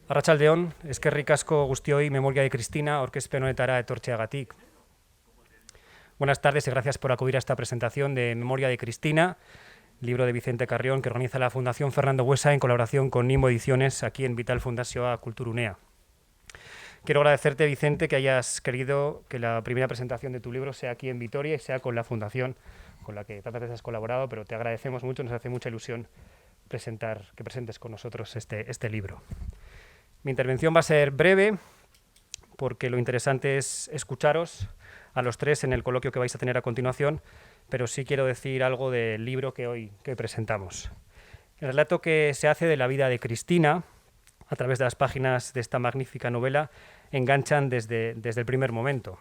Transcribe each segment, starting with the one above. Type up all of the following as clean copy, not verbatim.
Arratsaldeon, eskerrik asko guztioi Memoria de Cristina aurkezpen honetara etortzeagatik. Buenas tardes y gracias por acudir a esta presentación de Memoria de Cristina, libro de Vicente Carrión que organiza la Fundación Fernando Buesa en colaboración con Nimbo Ediciones aquí en Vital Fundazioa Kulturunea. Quiero agradecerte, Vicente, que hayas querido que la primera presentación de tu libro sea aquí en Vitoria y sea con la Fundación con la que tantas veces has colaborado, pero te agradecemos mucho, nos hace mucha ilusión que presentes con nosotros este libro. Mi intervención va a ser breve porque lo interesante es escucharos a los tres en el coloquio que vais a tener a continuación, pero sí quiero decir algo del libro que hoy presentamos. El relato que se hace de la vida de Cristina a través de las páginas de esta magnífica novela enganchan desde el primer momento.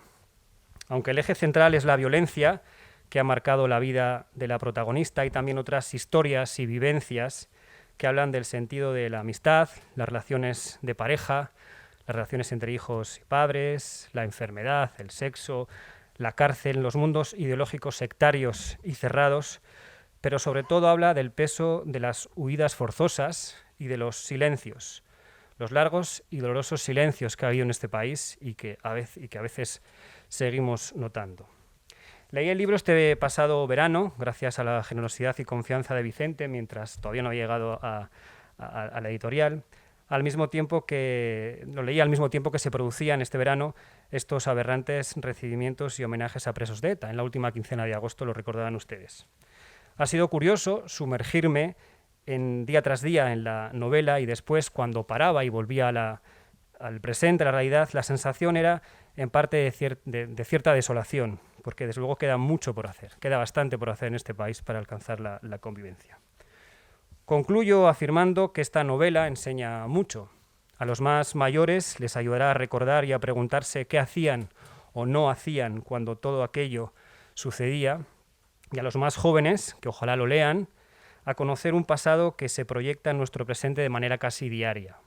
Aunque el eje central es la violencia que ha marcado la vida de la protagonista, hay también otras historias y vivencias que hablan del sentido de la amistad, las relaciones de pareja, las relaciones entre hijos y padres, la enfermedad, el sexo, la cárcel, los mundos ideológicos sectarios y cerrados, pero sobre todo habla del peso de las huidas forzosas y de los silencios, los largos y dolorosos silencios que ha habido en este país y que a veces seguimos notando. Leí el libro este pasado verano, gracias a la generosidad y confianza de Vicente, mientras todavía no había llegado a la editorial. Lo leí al mismo tiempo que se producían este verano estos aberrantes recibimientos y homenajes a presos de ETA. En la última quincena de agosto lo recordarán ustedes. Ha sido curioso sumergirme día tras día en la novela y después, cuando paraba y volvía al presente, a la realidad, la sensación era en parte de cierta desolación, porque desde luego queda mucho por hacer, queda bastante por hacer en este país para alcanzar la convivencia. Concluyo afirmando que esta novela enseña mucho. A los más mayores les ayudará a recordar y a preguntarse qué hacían o no hacían cuando todo aquello sucedía, y a los más jóvenes, que ojalá lo lean, a conocer un pasado que se proyecta en nuestro presente de manera casi diaria.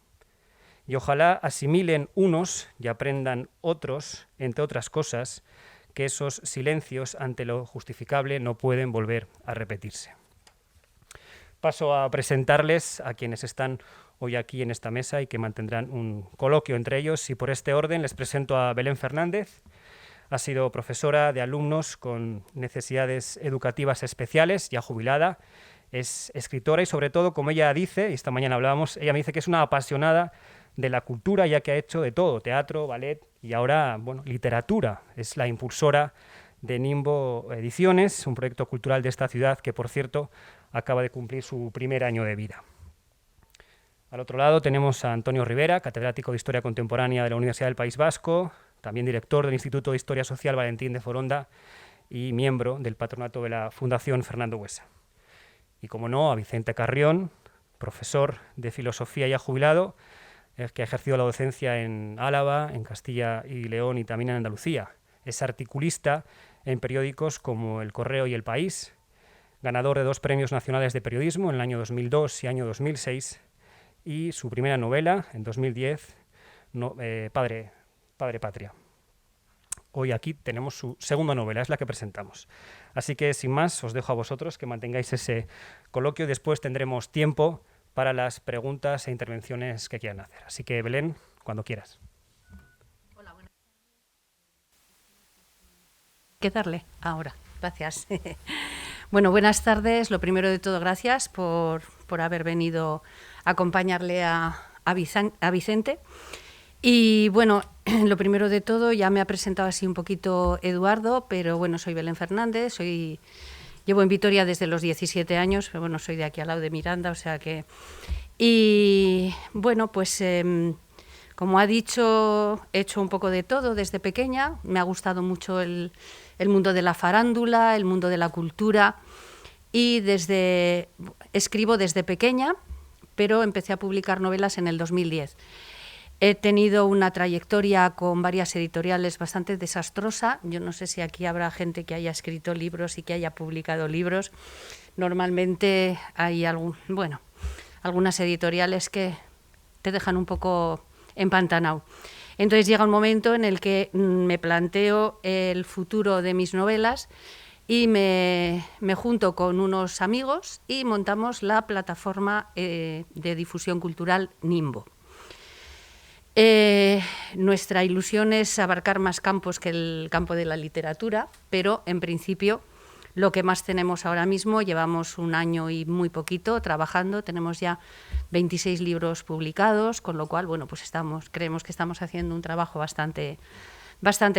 Y ojalá asimilen unos y aprendan otros, entre otras cosas, que esos silencios ante lo justificable no pueden volver a repetirse. Paso a presentarles a quienes están hoy aquí en esta mesa y que mantendrán un coloquio entre ellos, y por este orden les presento a Belén Fernández. Ha sido profesora de alumnos con necesidades educativas especiales, ya jubilada. Es escritora y, sobre todo, como ella dice, y esta mañana hablábamos, ella me dice que es una apasionada de la cultura, ya que ha hecho de todo, teatro, ballet y ahora, literatura. Es la impulsora de Nimbo Ediciones, un proyecto cultural de esta ciudad que, por cierto, acaba de cumplir su primer año de vida. Al otro lado tenemos a Antonio Rivera, catedrático de Historia Contemporánea de la Universidad del País Vasco, también director del Instituto de Historia Social Valentín de Foronda y miembro del patronato de la Fundación Fernando Buesa. Y, como no, a Vicente Carrión, profesor de Filosofía ya jubilado, que ha ejercido la docencia en Álava, en Castilla y León y también en Andalucía. Es articulista en periódicos como El Correo y El País, ganador de 2 premios nacionales de periodismo en el año 2002 y año 2006, y su primera novela, en 2010, Padre Patria. Hoy aquí tenemos su segunda novela, es la que presentamos. Así que, sin más, os dejo a vosotros que mantengáis ese coloquio y después tendremos tiempo para las preguntas e intervenciones que quieran hacer. Así que, Belén, cuando quieras. Hola, buenas tardes. ¿Qué darle ahora? Gracias. Bueno, buenas tardes. Lo primero de todo, gracias por haber venido a acompañarle a Vicente. Y bueno, lo primero de todo, ya me ha presentado así un poquito Eduardo, pero bueno, soy Belén Fernández, llevo en Vitoria desde los 17 años, pero bueno, soy de aquí al lado de Miranda, o sea que... Y bueno, pues como ha dicho, he hecho un poco de todo desde pequeña, me ha gustado mucho el mundo de la farándula, el mundo de la cultura, y escribo desde pequeña, pero empecé a publicar novelas en el 2010. He tenido una trayectoria con varias editoriales bastante desastrosa. Yo no sé si aquí habrá gente que haya escrito libros y que haya publicado libros. Normalmente hay algunas editoriales que te dejan un poco empantanado. Entonces llega un momento en el que me planteo el futuro de mis novelas y me junto con unos amigos y montamos la plataforma de difusión cultural Nimbo. Nuestra ilusión es abarcar más campos que el campo de la literatura, pero en principio lo que más tenemos ahora mismo, llevamos un año y muy poquito trabajando, tenemos ya 26 libros publicados, con lo cual, bueno, pues creemos que estamos haciendo un trabajo bastante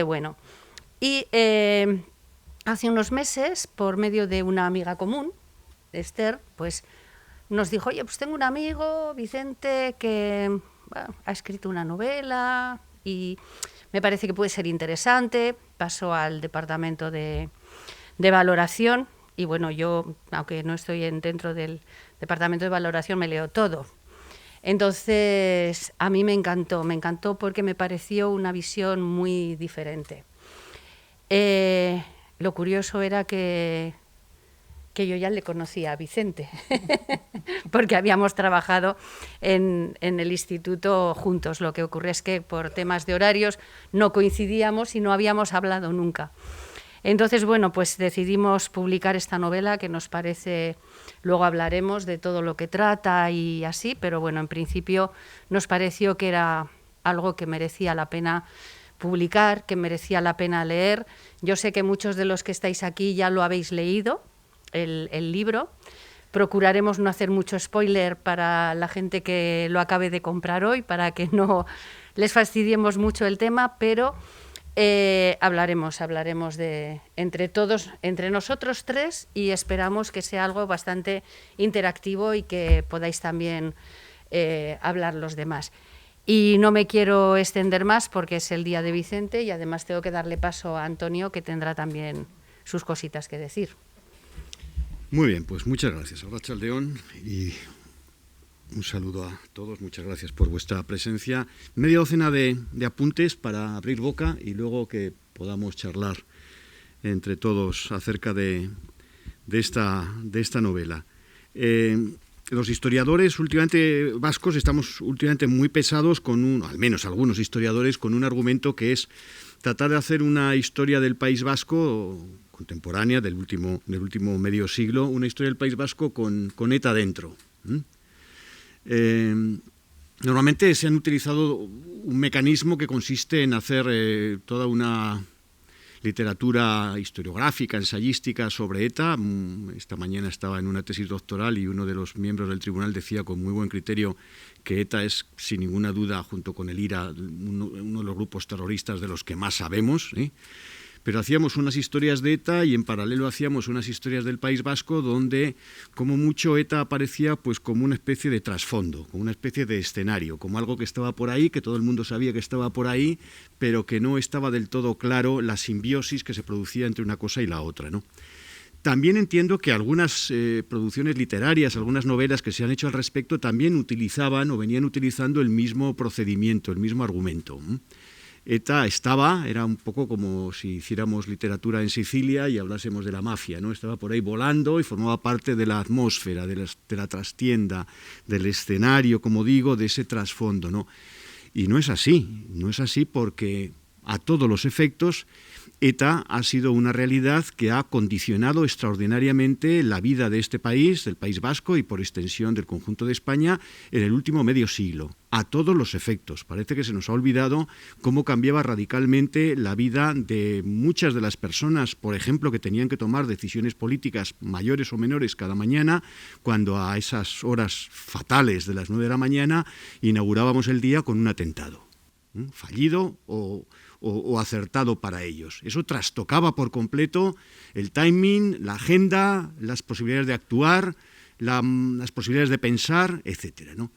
bueno. Y hace unos meses, por medio de una amiga común, Esther, pues nos dijo, oye, pues tengo un amigo, Vicente, que ha escrito una novela y me parece que puede ser interesante. Pasó al departamento de valoración y bueno, yo, aunque no estoy dentro del departamento de valoración, me leo todo. Entonces, a mí me encantó porque me pareció una visión muy diferente. Lo curioso era que yo ya le conocía a Vicente, porque habíamos trabajado en el instituto juntos. Lo que ocurre es que por temas de horarios no coincidíamos y no habíamos hablado nunca. Entonces, bueno, pues decidimos publicar esta novela que nos parece, luego hablaremos de todo lo que trata y así, pero bueno, en principio nos pareció que era algo que merecía la pena publicar, que merecía la pena leer. Yo sé que muchos de los que estáis aquí ya lo habéis leído, el libro. Procuraremos no hacer mucho spoiler para la gente que lo acabe de comprar hoy, para que no les fastidiemos mucho el tema, pero hablaremos de entre todos, entre nosotros tres, y esperamos que sea algo bastante interactivo y que podáis también hablar los demás. Y no me quiero extender más porque es el día de Vicente y además tengo que darle paso a Antonio, que tendrá también sus cositas que decir. Muy bien, pues muchas gracias, Arratsaldeon, y un saludo a todos, muchas gracias por vuestra presencia. Media docena de apuntes para abrir boca y luego que podamos charlar entre todos acerca de esta novela. Los historiadores últimamente vascos estamos últimamente muy pesados al menos algunos historiadores, con un argumento que es tratar de hacer una historia del País Vasco contemporánea, del último medio siglo, una historia del País Vasco con ETA dentro. Normalmente se han utilizado un mecanismo que consiste en hacer toda una literatura historiográfica, ensayística sobre ETA. Esta mañana estaba en una tesis doctoral y uno de los miembros del tribunal decía con muy buen criterio que ETA es, sin ninguna duda, junto con el IRA, uno de los grupos terroristas de los que más sabemos, ¿eh? Pero hacíamos unas historias de ETA y en paralelo hacíamos unas historias del País Vasco donde, como mucho, ETA aparecía pues como una especie de trasfondo, como una especie de escenario, como algo que estaba por ahí, que todo el mundo sabía que estaba por ahí, pero que no estaba del todo claro la simbiosis que se producía entre una cosa y la otra, ¿no? También entiendo que algunas producciones literarias, algunas novelas que se han hecho al respecto también utilizaban o venían utilizando el mismo procedimiento, el mismo argumento. ETA era un poco como si hiciéramos literatura en Sicilia y hablásemos de la mafia, ¿no? Estaba por ahí volando y formaba parte de la atmósfera, de la trastienda, del escenario, como digo, de ese trasfondo, ¿no? Y no es así porque a todos los efectos ETA ha sido una realidad que ha condicionado extraordinariamente la vida de este país, del País Vasco y por extensión del conjunto de España en el último medio siglo, a todos los efectos. Parece que se nos ha olvidado cómo cambiaba radicalmente la vida de muchas de las personas, por ejemplo, que tenían que tomar decisiones políticas mayores o menores cada mañana, cuando a esas horas fatales de las 9 de la mañana inaugurábamos el día con un atentado, fallido o acertado para ellos. Eso trastocaba por completo el timing, la agenda, las posibilidades de actuar, las posibilidades de pensar, etcétera, ¿no?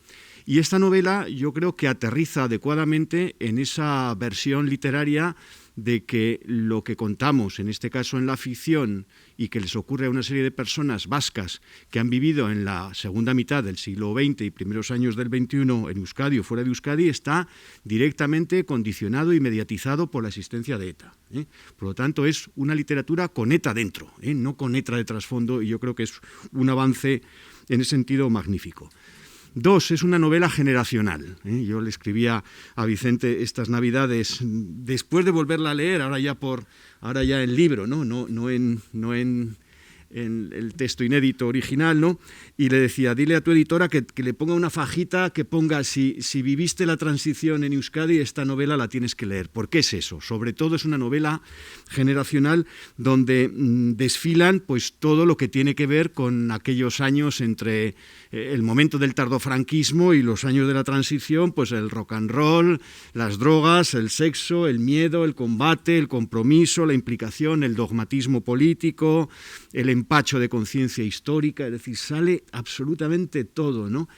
Y esta novela yo creo que aterriza adecuadamente en esa versión literaria de que lo que contamos, en este caso en la ficción, y que les ocurre a una serie de personas vascas que han vivido en la segunda mitad del siglo XX y primeros años del XXI en Euskadi o fuera de Euskadi, está directamente condicionado y mediatizado por la existencia de ETA, ¿eh? Por lo tanto, es una literatura con ETA dentro, no con ETA de trasfondo, y yo creo que es un avance en ese sentido magnífico. 2, es una novela generacional. Yo le escribía a Vicente estas Navidades, después de volverla a leer, ahora ya en libro, no en en el texto inédito original, ¿no? Y le decía, dile a tu editora que le ponga una fajita que ponga, si viviste la transición en Euskadi, esta novela la tienes que leer. ¿Por qué es eso? Sobre todo es una novela generacional donde desfilan pues todo lo que tiene que ver con aquellos años entre el momento del tardofranquismo y los años de la transición, pues el rock and roll, las drogas, el sexo, el miedo, el combate, el compromiso, la implicación, el dogmatismo político, el empacho de conciencia histórica, es decir, sale absolutamente todo, ¿no?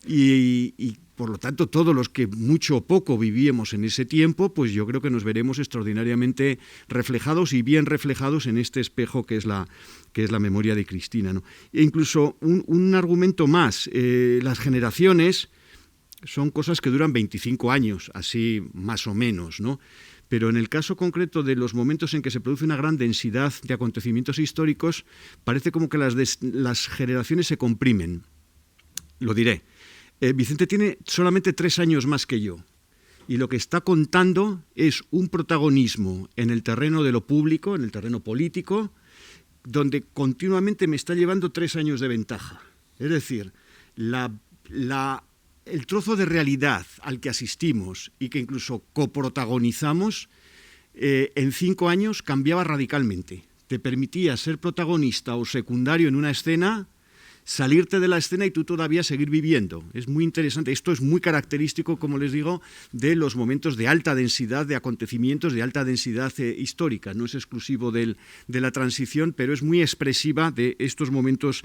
Y por lo tanto, todos los que mucho o poco vivíamos en ese tiempo, pues yo creo que nos veremos extraordinariamente reflejados y bien reflejados en este espejo que es la memoria de Cristina, ¿no? E incluso un argumento más, las generaciones son cosas que duran 25 años, así más o menos, ¿no? Pero en el caso concreto de los momentos en que se produce una gran densidad de acontecimientos históricos, parece como que las generaciones se comprimen. Lo diré. Vicente tiene solamente 3 años más que yo, y lo que está contando es un protagonismo en el terreno de lo público, en el terreno político, donde continuamente me está llevando 3 años de ventaja. Es decir, el trozo de realidad al que asistimos y que incluso coprotagonizamos, en 5 años cambiaba radicalmente. Te permitía ser protagonista o secundario en una escena, salirte de la escena y tú todavía seguir viviendo. Es muy interesante. Esto es muy característico, como les digo, de los momentos de alta densidad de acontecimientos, de alta densidad histórica. No es exclusivo de la transición, pero es muy expresiva de estos momentos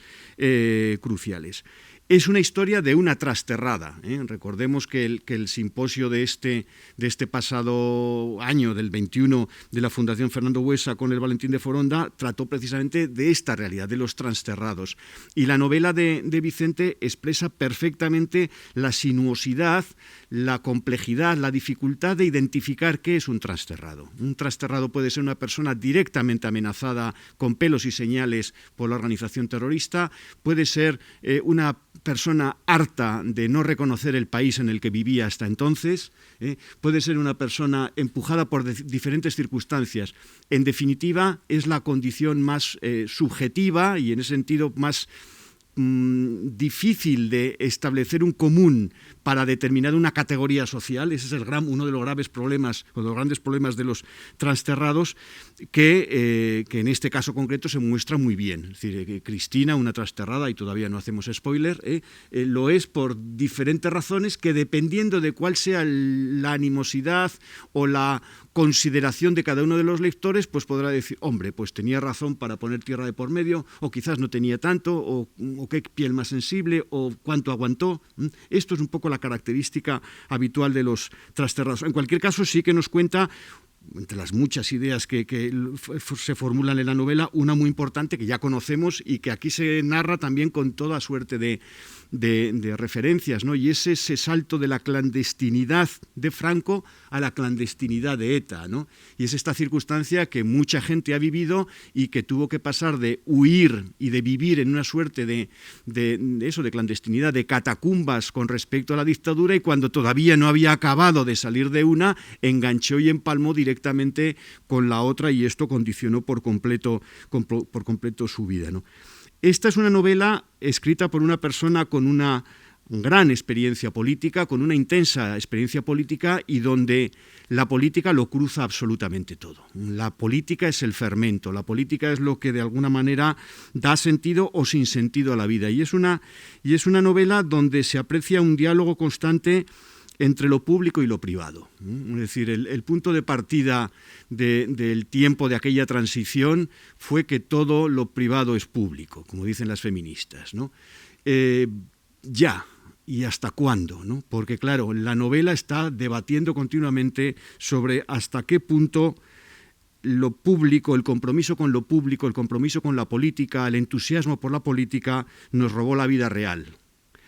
cruciales. Es una historia de una trasterrada, ¿eh? Recordemos que el simposio de este pasado año, del 21, de la Fundación Fernando Buesa con el Valentín de Foronda, trató precisamente de esta realidad, de los trasterrados. Y la novela de Vicente expresa perfectamente la sinuosidad, la complejidad, la dificultad de identificar qué es un trasterrado. Un trasterrado puede ser una persona directamente amenazada con pelos y señales por la organización terrorista, puede ser una persona harta de no reconocer el país en el que vivía hasta entonces, puede ser una persona empujada por diferentes circunstancias. En definitiva, es la condición más subjetiva y en ese sentido más difícil de establecer un común para determinar una categoría social. Ese es uno de los graves problemas, o de los grandes problemas de los trasterrados, que en este caso concreto se muestra muy bien. Es decir, Cristina, una trasterrada, y todavía no hacemos spoiler, lo es por diferentes razones que, dependiendo de cuál sea la animosidad o la consideración de cada uno de los lectores, pues podrá decir, hombre, pues tenía razón para poner tierra de por medio, o quizás no tenía tanto, o qué piel más sensible, o cuánto aguantó. Esto es un poco la característica habitual de los trasterrados. En cualquier caso, sí que nos cuenta, entre las muchas ideas que se formulan en la novela, una muy importante que ya conocemos y que aquí se narra también con toda suerte de referencias, ¿no? Y es ese salto de la clandestinidad de Franco a la clandestinidad de ETA, ¿no? Y es esta circunstancia que mucha gente ha vivido y que tuvo que pasar de huir y de vivir en una suerte de clandestinidad, de catacumbas con respecto a la dictadura, y cuando todavía no había acabado de salir de una, enganchó y empalmó directamente con la otra, y esto condicionó por completo su vida, ¿no? Esta es una novela escrita por una persona con una gran experiencia política, con una intensa experiencia política, y donde la política lo cruza absolutamente todo. La política es el fermento, la política es lo que de alguna manera da sentido o sin sentido a la vida. Y es una novela donde se aprecia un diálogo constante entre lo público y lo privado. Es decir, el punto de partida del tiempo de aquella transición fue que todo lo privado es público, como dicen las feministas, ¿no? ¿Y hasta cuándo? ¿No? Porque, claro, la novela está debatiendo continuamente sobre hasta qué punto lo público, el compromiso con lo público, el compromiso con la política, el entusiasmo por la política, nos robó la vida real.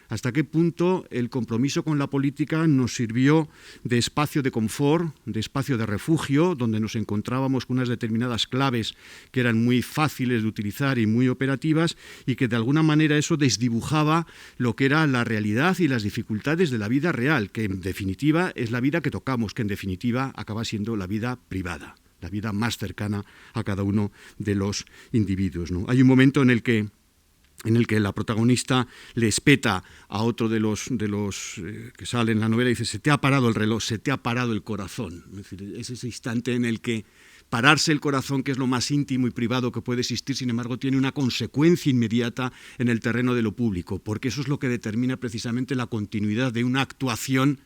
Hasta qué punto el compromiso con la política nos sirvió de espacio de confort, de espacio de refugio, donde nos encontrábamos con unas determinadas claves que eran muy fáciles de utilizar y muy operativas, y que de alguna manera eso desdibujaba lo que era la realidad y las dificultades de la vida real, que en definitiva es la vida que tocamos, que en definitiva acaba siendo la vida privada. la vida más cercana a cada uno de los individuos, ¿no? Hay un momento en el que la protagonista le espeta a otro de los que sale en la novela y dice: se te ha parado el reloj, se te ha parado el corazón. Es decir, es ese instante en el que pararse el corazón, que es lo más íntimo y privado que puede existir, sin embargo, tiene una consecuencia inmediata en el terreno de lo público, porque eso es lo que determina precisamente la continuidad de una actuación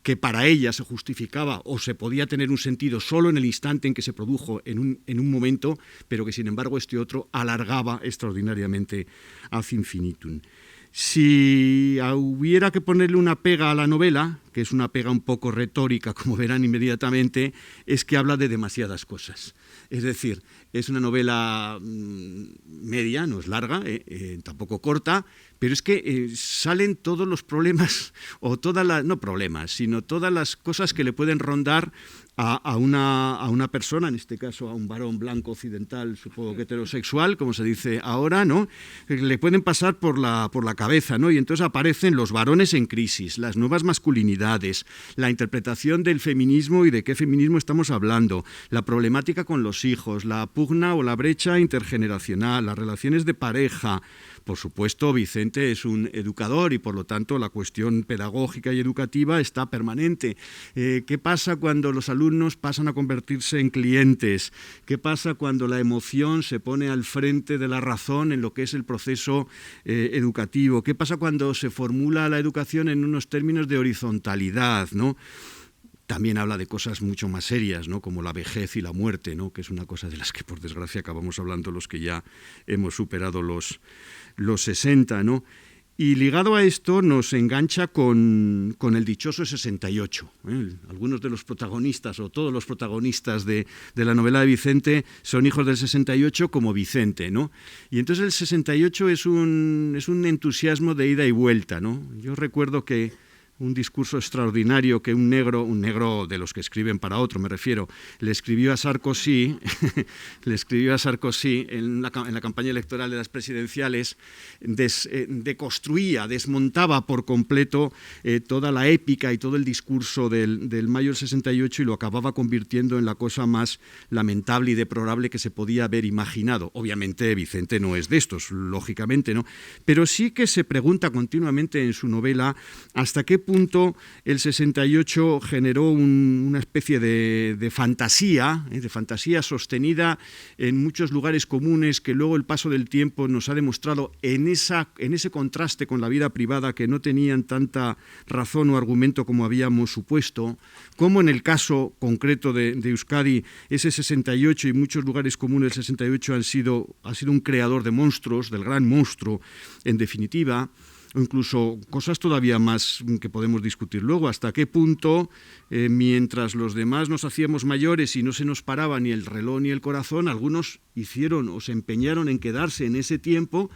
que para ella se justificaba o se podía tener un sentido solo en el instante en que se produjo en un momento, pero que sin embargo este otro alargaba extraordinariamente ad infinitum. Si hubiera que ponerle una pega a la novela, que es una pega un poco retórica, como verán inmediatamente, es que habla de demasiadas cosas. Es decir, es una novela media, no es larga, tampoco corta, pero es que salen todos los problemas, o todas las, no problemas, sino todas las cosas que le pueden rondar a una persona, en este caso a un varón blanco occidental, supongo que heterosexual, como se dice ahora, ¿no? Le pueden pasar por la cabeza, ¿no? Y entonces aparecen los varones en crisis, las nuevas masculinidades, la interpretación del feminismo y de qué feminismo estamos hablando, la problemática con los hijos, la pugna o la brecha intergeneracional, las relaciones de pareja. Por supuesto, Vicente es un educador y por lo tanto la cuestión pedagógica y educativa está permanente. ¿Qué pasa cuando los alumnos pasan a convertirse en clientes? ¿Qué pasa cuando la emoción se pone al frente de la razón en lo que es el proceso educativo? ¿Qué pasa cuando se formula la educación en unos términos de horizontalidad, ¿no? También habla de cosas mucho más serias, ¿no? Como la vejez y la muerte, ¿no? Que es una cosa de las que por desgracia acabamos hablando los que ya hemos superado los 60, ¿no? Y ligado a esto nos engancha con el dichoso 68. Algunos de los protagonistas o todos los protagonistas de la novela de Vicente son hijos del 68 como Vicente, ¿no? Y entonces el 68 es un entusiasmo de ida y vuelta, ¿no? Yo recuerdo que un discurso extraordinario que un negro de los que escriben para otro, me refiero, le escribió a Sarkozy en la campaña electoral de las presidenciales, desmontaba por completo toda la épica y todo el discurso del mayo del 68 y lo acababa convirtiendo en la cosa más lamentable y deplorable que se podía haber imaginado. Obviamente Vicente no es de estos, lógicamente, ¿no? Pero sí que se pregunta continuamente en su novela hasta qué punto el 68 generó una especie de fantasía sostenida en muchos lugares comunes que luego el paso del tiempo nos ha demostrado en ese contraste con la vida privada que no tenían tanta razón o argumento como habíamos supuesto, como en el caso concreto de Euskadi, ese 68 y muchos lugares comunes del 68 ha sido un creador de monstruos, del gran monstruo en definitiva, o incluso cosas todavía más que podemos discutir luego, hasta qué punto, mientras los demás nos hacíamos mayores y no se nos paraba ni el reloj ni el corazón, algunos hicieron o se empeñaron en quedarse en ese tiempo,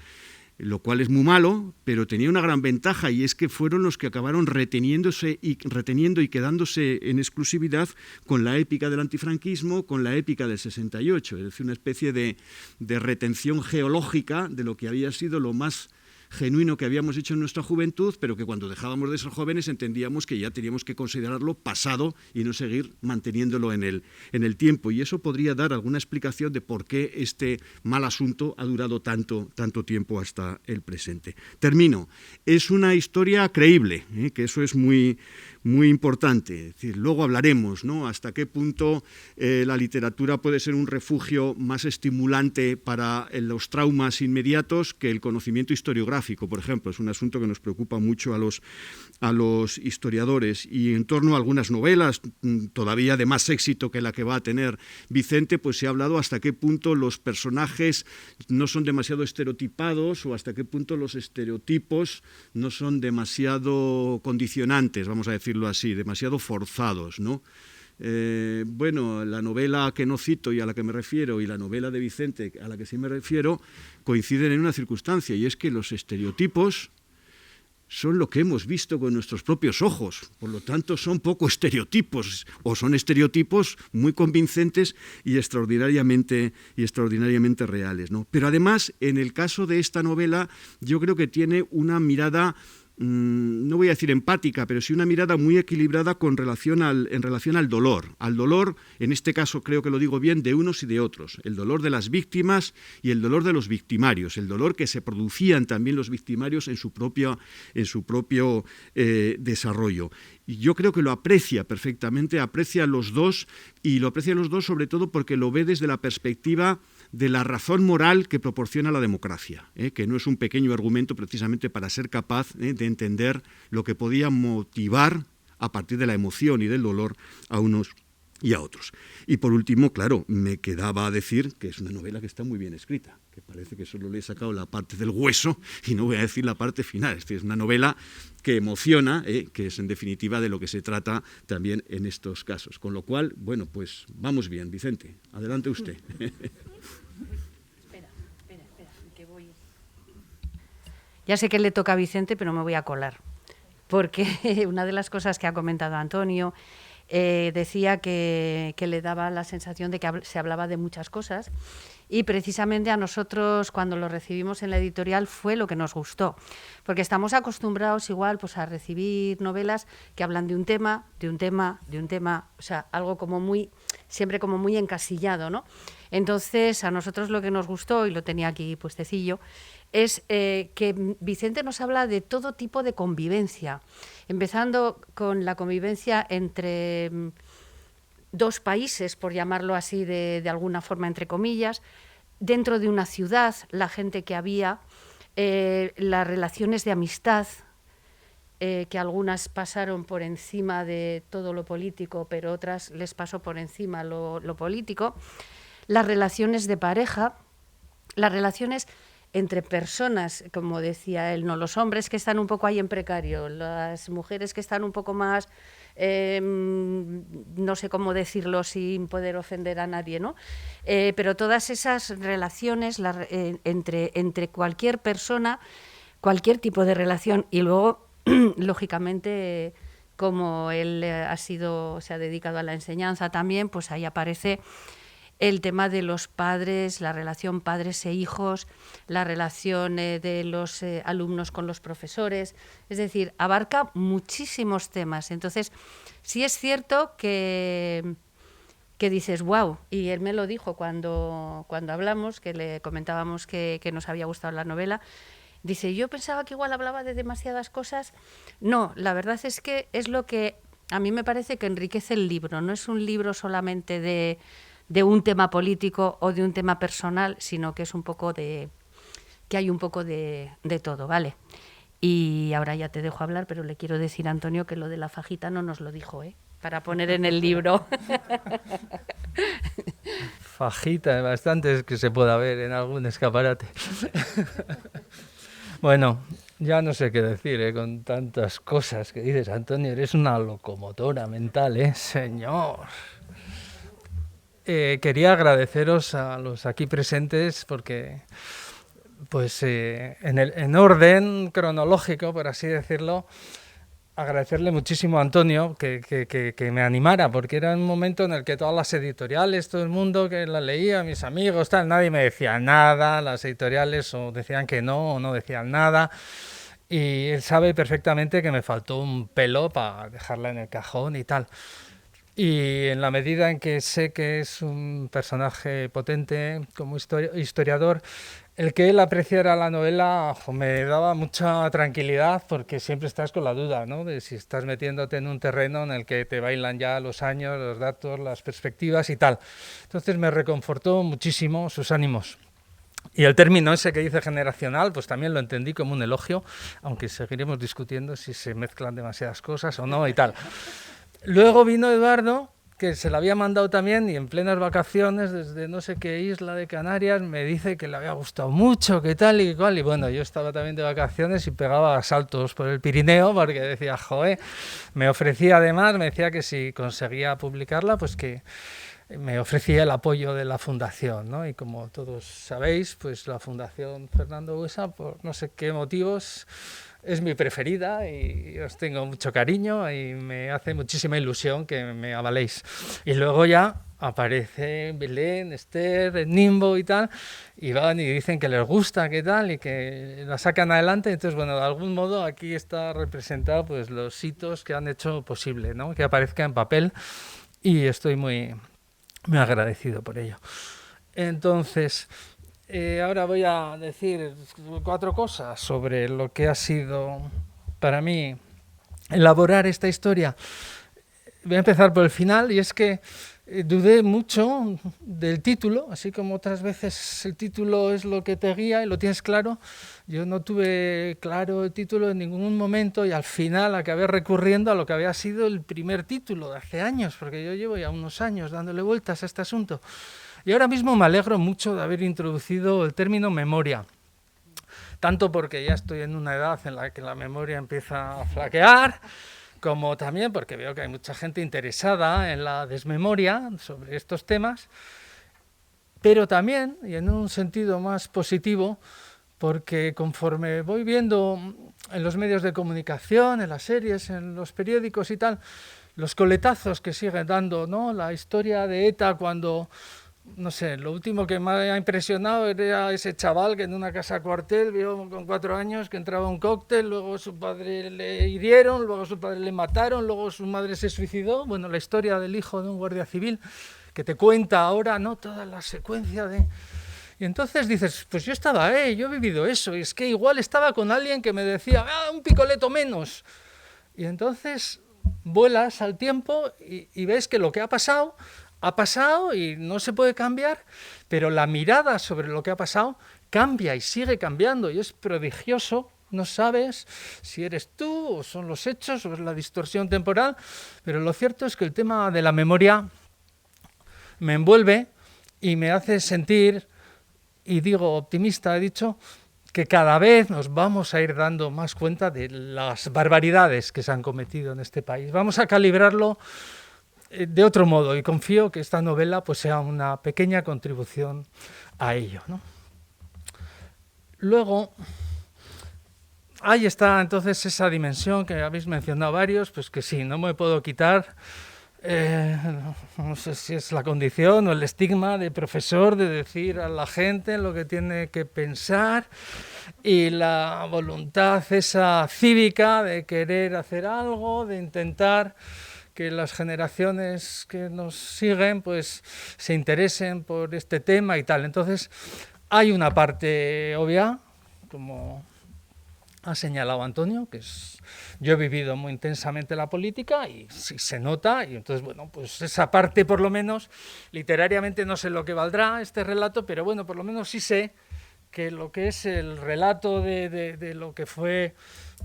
lo cual es muy malo, pero tenía una gran ventaja y es que fueron los que acabaron reteniendo y quedándose en exclusividad con la épica del antifranquismo, con la épica del 68, es decir, una especie de retención geológica de lo que había sido lo más genuino que habíamos hecho en nuestra juventud, pero que cuando dejábamos de ser jóvenes entendíamos que ya teníamos que considerarlo pasado y no seguir manteniéndolo en el tiempo. Y eso podría dar alguna explicación de por qué este mal asunto ha durado tanto tiempo hasta el presente. Termino. Es una historia creíble, que eso es muy importante. Es decir, luego hablaremos, ¿no? Hasta qué punto la literatura puede ser un refugio más estimulante para los traumas inmediatos que el conocimiento historiográfico, por ejemplo. Es un asunto que nos preocupa mucho a los historiadores. Y en torno a algunas novelas, todavía de más éxito que la que va a tener Vicente, pues se ha hablado hasta qué punto los personajes no son demasiado estereotipados o hasta qué punto los estereotipos no son demasiado condicionantes, vamos a decirlo así, demasiado forzados, ¿no? Bueno, la novela que no cito y a la que me refiero y la novela de Vicente a la que sí me refiero coinciden en una circunstancia y es que los estereotipos son lo que hemos visto con nuestros propios ojos, por lo tanto son poco estereotipos o son estereotipos muy convincentes y extraordinariamente reales, ¿no? Pero además, en el caso de esta novela, yo creo que tiene una mirada no voy a decir empática, pero sí una mirada muy equilibrada en relación al dolor. Al dolor, en este caso creo que lo digo bien, de unos y de otros. El dolor de las víctimas y el dolor de los victimarios. El dolor que se producían también los victimarios en su propio desarrollo. Y yo creo que lo aprecia perfectamente, aprecia los dos, y lo aprecia los dos sobre todo porque lo ve desde la perspectiva de la razón moral que proporciona la democracia, que no es un pequeño argumento precisamente para ser capaz de entender lo que podía motivar a partir de la emoción y del dolor a unos y a otros. Y por último, claro, me quedaba a decir que es una novela que está muy bien escrita, que parece que solo le he sacado la parte del hueso y no voy a decir la parte final. Es una novela que emociona, que es en definitiva de lo que se trata también en estos casos. Con lo cual, bueno, pues vamos bien, Vicente, adelante usted. Espera, que voy. Ya sé que le toca a Vicente, pero me voy a colar, porque una de las cosas que ha comentado Antonio decía que le daba la sensación de que se hablaba de muchas cosas, y precisamente a nosotros cuando lo recibimos en la editorial fue lo que nos gustó, porque estamos acostumbrados igual pues a recibir novelas que hablan de un tema, o sea, algo como muy, siempre como muy encasillado, ¿no? Entonces a nosotros lo que nos gustó, y lo tenía aquí puestecillo, es que Vicente nos habla de todo tipo de convivencia, empezando con la convivencia entre dos países, por llamarlo así de alguna forma, entre comillas, dentro de una ciudad, la gente que había, las relaciones de amistad, que algunas pasaron por encima de todo lo político, pero otras les pasó por encima lo político, las relaciones de pareja, las relaciones entre personas, como decía él, no, los hombres que están un poco ahí en precario, las mujeres que están un poco más, no sé cómo decirlo sin poder ofender a nadie, ¿no? Pero todas esas relaciones entre cualquier persona, cualquier tipo de relación, y luego, lógicamente, como él se ha dedicado a la enseñanza también, pues ahí aparece el tema de los padres, la relación padres e hijos, la relación de los alumnos con los profesores, es decir, abarca muchísimos temas. Entonces, sí es cierto que dices, wow, y él me lo dijo cuando hablamos, que le comentábamos que nos había gustado la novela. Dice, yo pensaba que igual hablaba de demasiadas cosas. No, la verdad es que es lo que a mí me parece que enriquece el libro. No es un libro solamente de un tema político o de un tema personal, sino que es un poco que hay un poco de todo, ¿vale? Y ahora ya te dejo hablar, pero le quiero decir a Antonio que lo de la fajita no nos lo dijo, para poner en el libro. Fajita, bastantes que se pueda ver en algún escaparate. Bueno, ya no sé qué decir, con tantas cosas que dices, Antonio, eres una locomotora mental, señor. Quería agradeceros a los aquí presentes porque, pues, en orden cronológico, por así decirlo, agradecerle muchísimo a Antonio que me animara, porque era un momento en el que todas las editoriales, todo el mundo que la leía, mis amigos, tal, nadie me decía nada, las editoriales o decían que no o no decían nada. Y él sabe perfectamente que me faltó un pelo para dejarla en el cajón y tal. Y en la medida en que sé que es un personaje potente como historiador, el que él apreciara la novela me daba mucha tranquilidad, porque siempre estás con la duda, ¿no?, de si estás metiéndote en un terreno en el que te bailan ya los años, los datos, las perspectivas y tal. Entonces me reconfortó muchísimo sus ánimos. Y el término ese que dice generacional, pues también lo entendí como un elogio, aunque seguiremos discutiendo si se mezclan demasiadas cosas o no y tal. Luego vino Eduardo, que se la había mandado también, y en plenas vacaciones, desde no sé qué isla de Canarias, me dice que le había gustado mucho, que tal y cual. Y bueno, yo estaba también de vacaciones y pegaba saltos por el Pirineo, porque decía, joder, me ofrecía además, me decía que si conseguía publicarla, pues que me ofrecía el apoyo de la Fundación, ¿no? Y como todos sabéis, pues la Fundación Fernando Buesa, por no sé qué motivos, es mi preferida y os tengo mucho cariño y me hace muchísima ilusión que me avaléis. Y luego ya aparece Belén, Esther, Nimbo y tal, y van y dicen que les gusta, que tal, y que la sacan adelante. Entonces, bueno, de algún modo aquí está representado pues los hitos que han hecho posible, ¿no?, que aparezca en papel, y estoy muy agradecido por ello. Entonces, ahora voy a decir 4 cosas sobre lo que ha sido para mí elaborar esta historia. Voy a empezar por el final, y es que dudé mucho del título, así como otras veces el título es lo que te guía y lo tienes claro. Yo no tuve claro el título en ningún momento, y al final acabé recurriendo a lo que había sido el primer título de hace años, porque yo llevo ya unos años dándole vueltas a este asunto. Y ahora mismo me alegro mucho de haber introducido el término memoria, tanto porque ya estoy en una edad en la que la memoria empieza a flaquear, como también porque veo que hay mucha gente interesada en la desmemoria sobre estos temas, pero también, y en un sentido más positivo, porque conforme voy viendo en los medios de comunicación, en las series, en los periódicos y tal, los coletazos que sigue dando, ¿no?, la historia de ETA, cuando, no sé, lo último que me ha impresionado era ese chaval que en una casa cuartel vio con 4 años que entraba un cóctel, luego su padre le hirieron, luego su padre le mataron, luego su madre se suicidó. Bueno, la historia del hijo de un guardia civil que te cuenta ahora, ¿no?, toda la secuencia de... Y entonces dices, pues yo estaba, yo he vivido eso, y es que igual estaba con alguien que me decía, un picoleto menos. Y entonces vuelas al tiempo y ves que lo que ha pasado y no se puede cambiar, pero la mirada sobre lo que ha pasado cambia y sigue cambiando, y es prodigioso. No sabes si eres tú o son los hechos o es la distorsión temporal, pero lo cierto es que el tema de la memoria me envuelve y me hace sentir, y digo optimista, he dicho, que cada vez nos vamos a ir dando más cuenta de las barbaridades que se han cometido en este país. Vamos a calibrarlo de otro modo, y confío que esta novela pues sea una pequeña contribución a ello, ¿no? Luego, ahí está entonces esa dimensión que habéis mencionado varios, pues que sí, no me puedo quitar, no sé si es la condición o el estigma de profesor, de decir a la gente lo que tiene que pensar, y la voluntad esa cívica de querer hacer algo, de intentar que las generaciones que nos siguen pues se interesen por este tema y tal. Entonces hay una parte obvia, como ha señalado Antonio, que es, yo he vivido muy intensamente la política y sí se nota, y entonces bueno, pues esa parte por lo menos literariamente no sé lo que valdrá este relato, pero bueno, por lo menos sí sé que lo que es el relato de lo que fue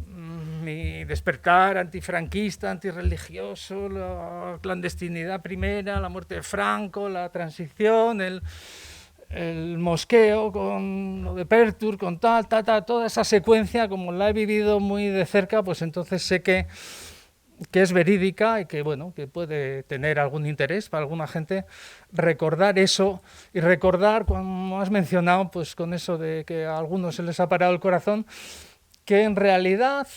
mi despertar antifranquista, antirreligioso, la clandestinidad primera, la muerte de Franco, la transición, el mosqueo con lo de Pertur, con toda esa secuencia, como la he vivido muy de cerca, pues entonces sé que es verídica y que bueno, que puede tener algún interés para alguna gente recordar eso, y recordar, como has mencionado, pues con eso de que a algunos se les ha parado el corazón, que en realidad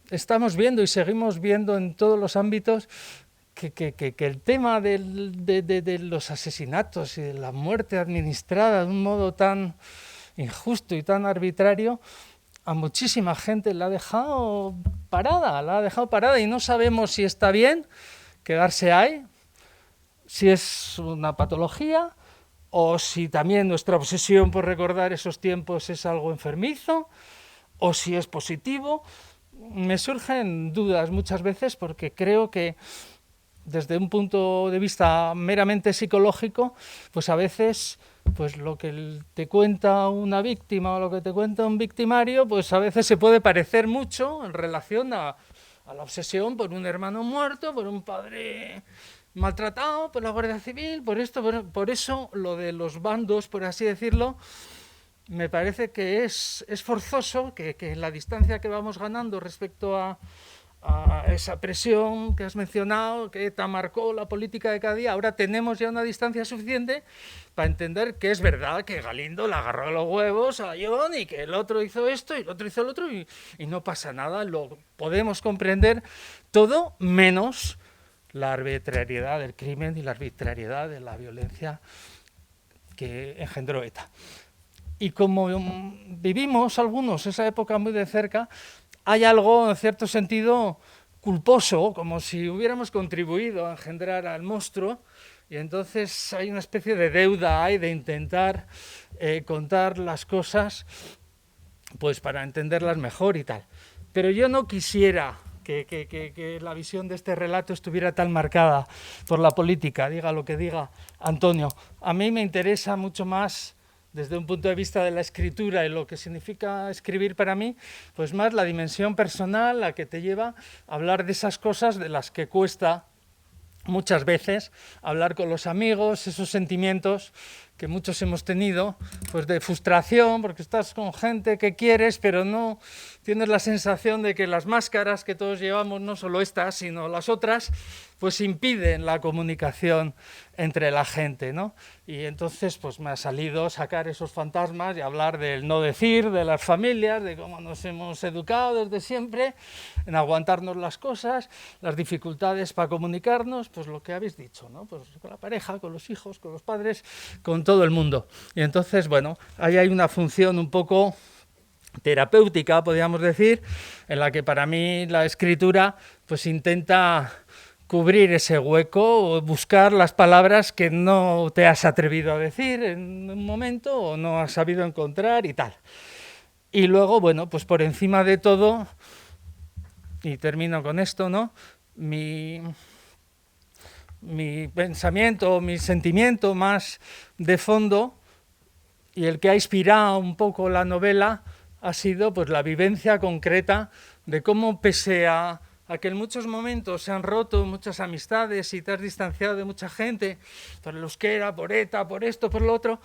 estamos viendo y seguimos viendo en todos los ámbitos que el tema de los asesinatos y de la muerte administrada de un modo tan injusto y tan arbitrario a muchísima gente la ha dejado parada, y no sabemos si está bien quedarse ahí, si es una patología o si también nuestra obsesión por recordar esos tiempos es algo enfermizo, o si es positivo. Me surgen dudas muchas veces, porque creo que desde un punto de vista meramente psicológico, pues a veces pues lo que te cuenta una víctima o lo que te cuenta un victimario, pues a veces se puede parecer mucho en relación a la obsesión por un hermano muerto, por un padre maltratado, por la Guardia Civil, por esto, por eso lo de los bandos, por así decirlo, me parece que es forzoso, que en la distancia que vamos ganando respecto a esa presión que has mencionado, que ETA marcó la política de cada día, ahora tenemos ya una distancia suficiente para entender que es verdad que Galindo le agarró los huevos a John, y que el otro hizo esto y el otro hizo el otro, y no pasa nada, lo podemos comprender todo menos la arbitrariedad del crimen y la arbitrariedad de la violencia que engendró ETA. Y como vivimos algunos esa época muy de cerca, hay algo, en cierto sentido, culposo, como si hubiéramos contribuido a engendrar al monstruo, y entonces hay una especie de deuda ahí de intentar contar las cosas pues para entenderlas mejor y tal. Pero yo no quisiera que la visión de este relato estuviera tan marcada por la política, diga lo que diga Antonio. A mí me interesa mucho más, desde un punto de vista de la escritura y lo que significa escribir para mí, pues más la dimensión personal, la que te lleva a hablar de esas cosas de las que cuesta muchas veces hablar con los amigos, esos sentimientos que muchos hemos tenido, pues de frustración, porque estás con gente que quieres, pero no tienes la sensación de que las máscaras que todos llevamos, no solo estas, sino las otras, pues impiden la comunicación entre la gente, ¿no? Y entonces pues me ha salido sacar esos fantasmas y hablar del no decir, de las familias, de cómo nos hemos educado desde siempre, en aguantarnos las cosas, las dificultades para comunicarnos, pues lo que habéis dicho, ¿no? Pues con la pareja, con los hijos, con los padres, con todo el mundo. Y entonces, bueno, ahí hay una función un poco terapéutica, podríamos decir, en la que para mí la escritura pues intenta cubrir ese hueco o buscar las palabras que no te has atrevido a decir en un momento o no has sabido encontrar y tal. Y luego, bueno, pues por encima de todo, y termino con esto, ¿no? Mi pensamiento, mi sentimiento más de fondo y el que ha inspirado un poco la novela ha sido pues la vivencia concreta de cómo, pese a que en muchos momentos se han roto muchas amistades y te has distanciado de mucha gente por el euskera, por ETA, por esto, por lo otro,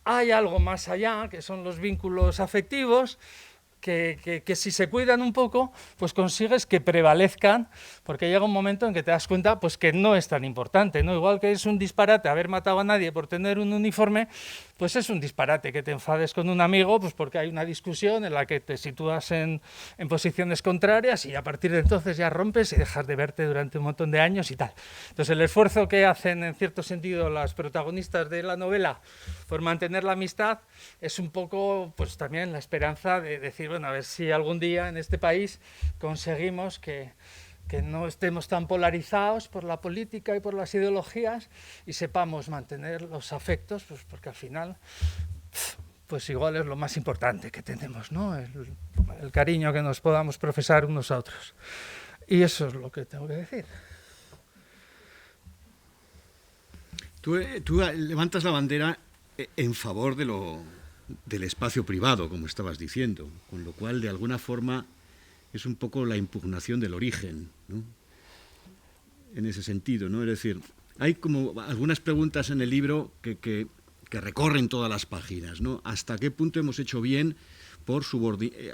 hay algo más allá, que son los vínculos afectivos, que si se cuidan un poco, pues consigues que prevalezcan, porque llega un momento en que te das cuenta pues que no es tan importante, ¿no? Igual que es un disparate haber matado a nadie por tener un uniforme, pues es un disparate que te enfades con un amigo, pues porque hay una discusión en la que te sitúas en posiciones contrarias y a partir de entonces ya rompes y dejas de verte durante un montón de años y tal. Entonces el esfuerzo que hacen en cierto sentido las protagonistas de la novela por mantener la amistad es un poco pues también la esperanza de decir, bueno, a ver si algún día en este país conseguimos que no estemos tan polarizados por la política y por las ideologías y sepamos mantener los afectos, pues porque al final pues igual es lo más importante que tenemos, ¿no? El cariño que nos podamos profesar unos a otros. Y eso es lo que tengo que decir. Tú levantas la bandera en favor del espacio privado, como estabas diciendo, con lo cual, de alguna forma, es un poco la impugnación del origen, ¿no? En ese sentido, ¿no? Es decir, hay como algunas preguntas en el libro que recorren todas las páginas, ¿no? ¿Hasta qué punto hemos hecho bien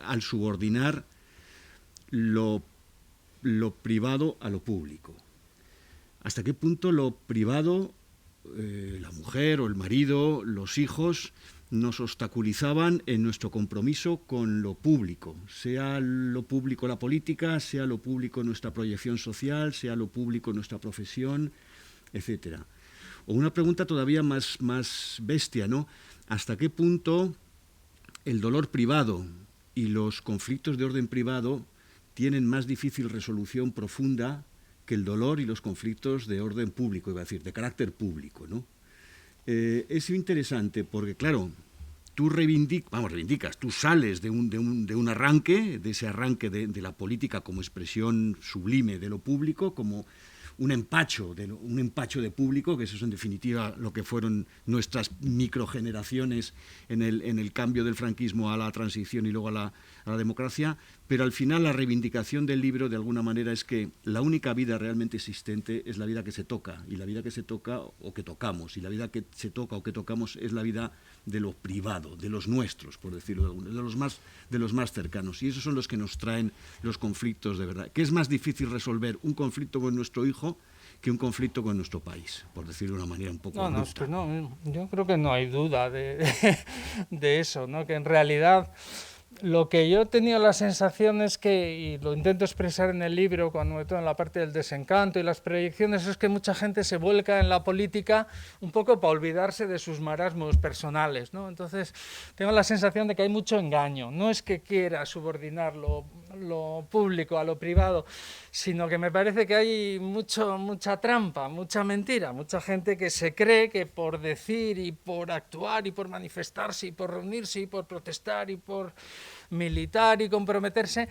al subordinar lo privado a lo público? ¿Hasta qué punto lo privado, la mujer o el marido, los hijos, nos obstaculizaban en nuestro compromiso con lo público, sea lo público la política, sea lo público nuestra proyección social, sea lo público nuestra profesión, etcétera? O una pregunta todavía más bestia, ¿no? ¿Hasta qué punto el dolor privado y los conflictos de orden privado tienen más difícil resolución profunda que el dolor y los conflictos de orden público, iba a decir, de carácter público, ¿no? Es interesante porque, claro, tú reivindicas, tú sales de un arranque, de ese arranque de la política como expresión sublime de lo público, como un empacho de público, que eso es en definitiva lo que fueron nuestras microgeneraciones en el cambio del franquismo a la transición y luego a la democracia, pero al final la reivindicación del libro de alguna manera es que la única vida realmente existente es la vida que se toca, y la vida que se toca o que tocamos, y la vida que se toca o que tocamos es la vida de lo privado, de los nuestros, por decirlo de alguna manera, de los más cercanos, y esos son los que nos traen los conflictos de verdad. ¿Qué es más difícil resolver, un conflicto con nuestro hijo que un conflicto con nuestro país, por decirlo de una manera un poco abrupta? No, yo creo que no hay duda de eso, ¿no? Que en realidad Lo que yo he tenido la sensación es que, y lo intento expresar en el libro, cuando me meto en la parte del desencanto y las proyecciones, es que mucha gente se vuelca en la política un poco para olvidarse de sus marasmos personales, ¿no? Entonces, tengo la sensación de que hay mucho engaño. No es que quiera subordinar lo público a lo privado, sino que me parece que hay mucha trampa, mucha mentira, mucha gente que se cree que por decir y por actuar y por manifestarse y por reunirse y por protestar y por militar y comprometerse,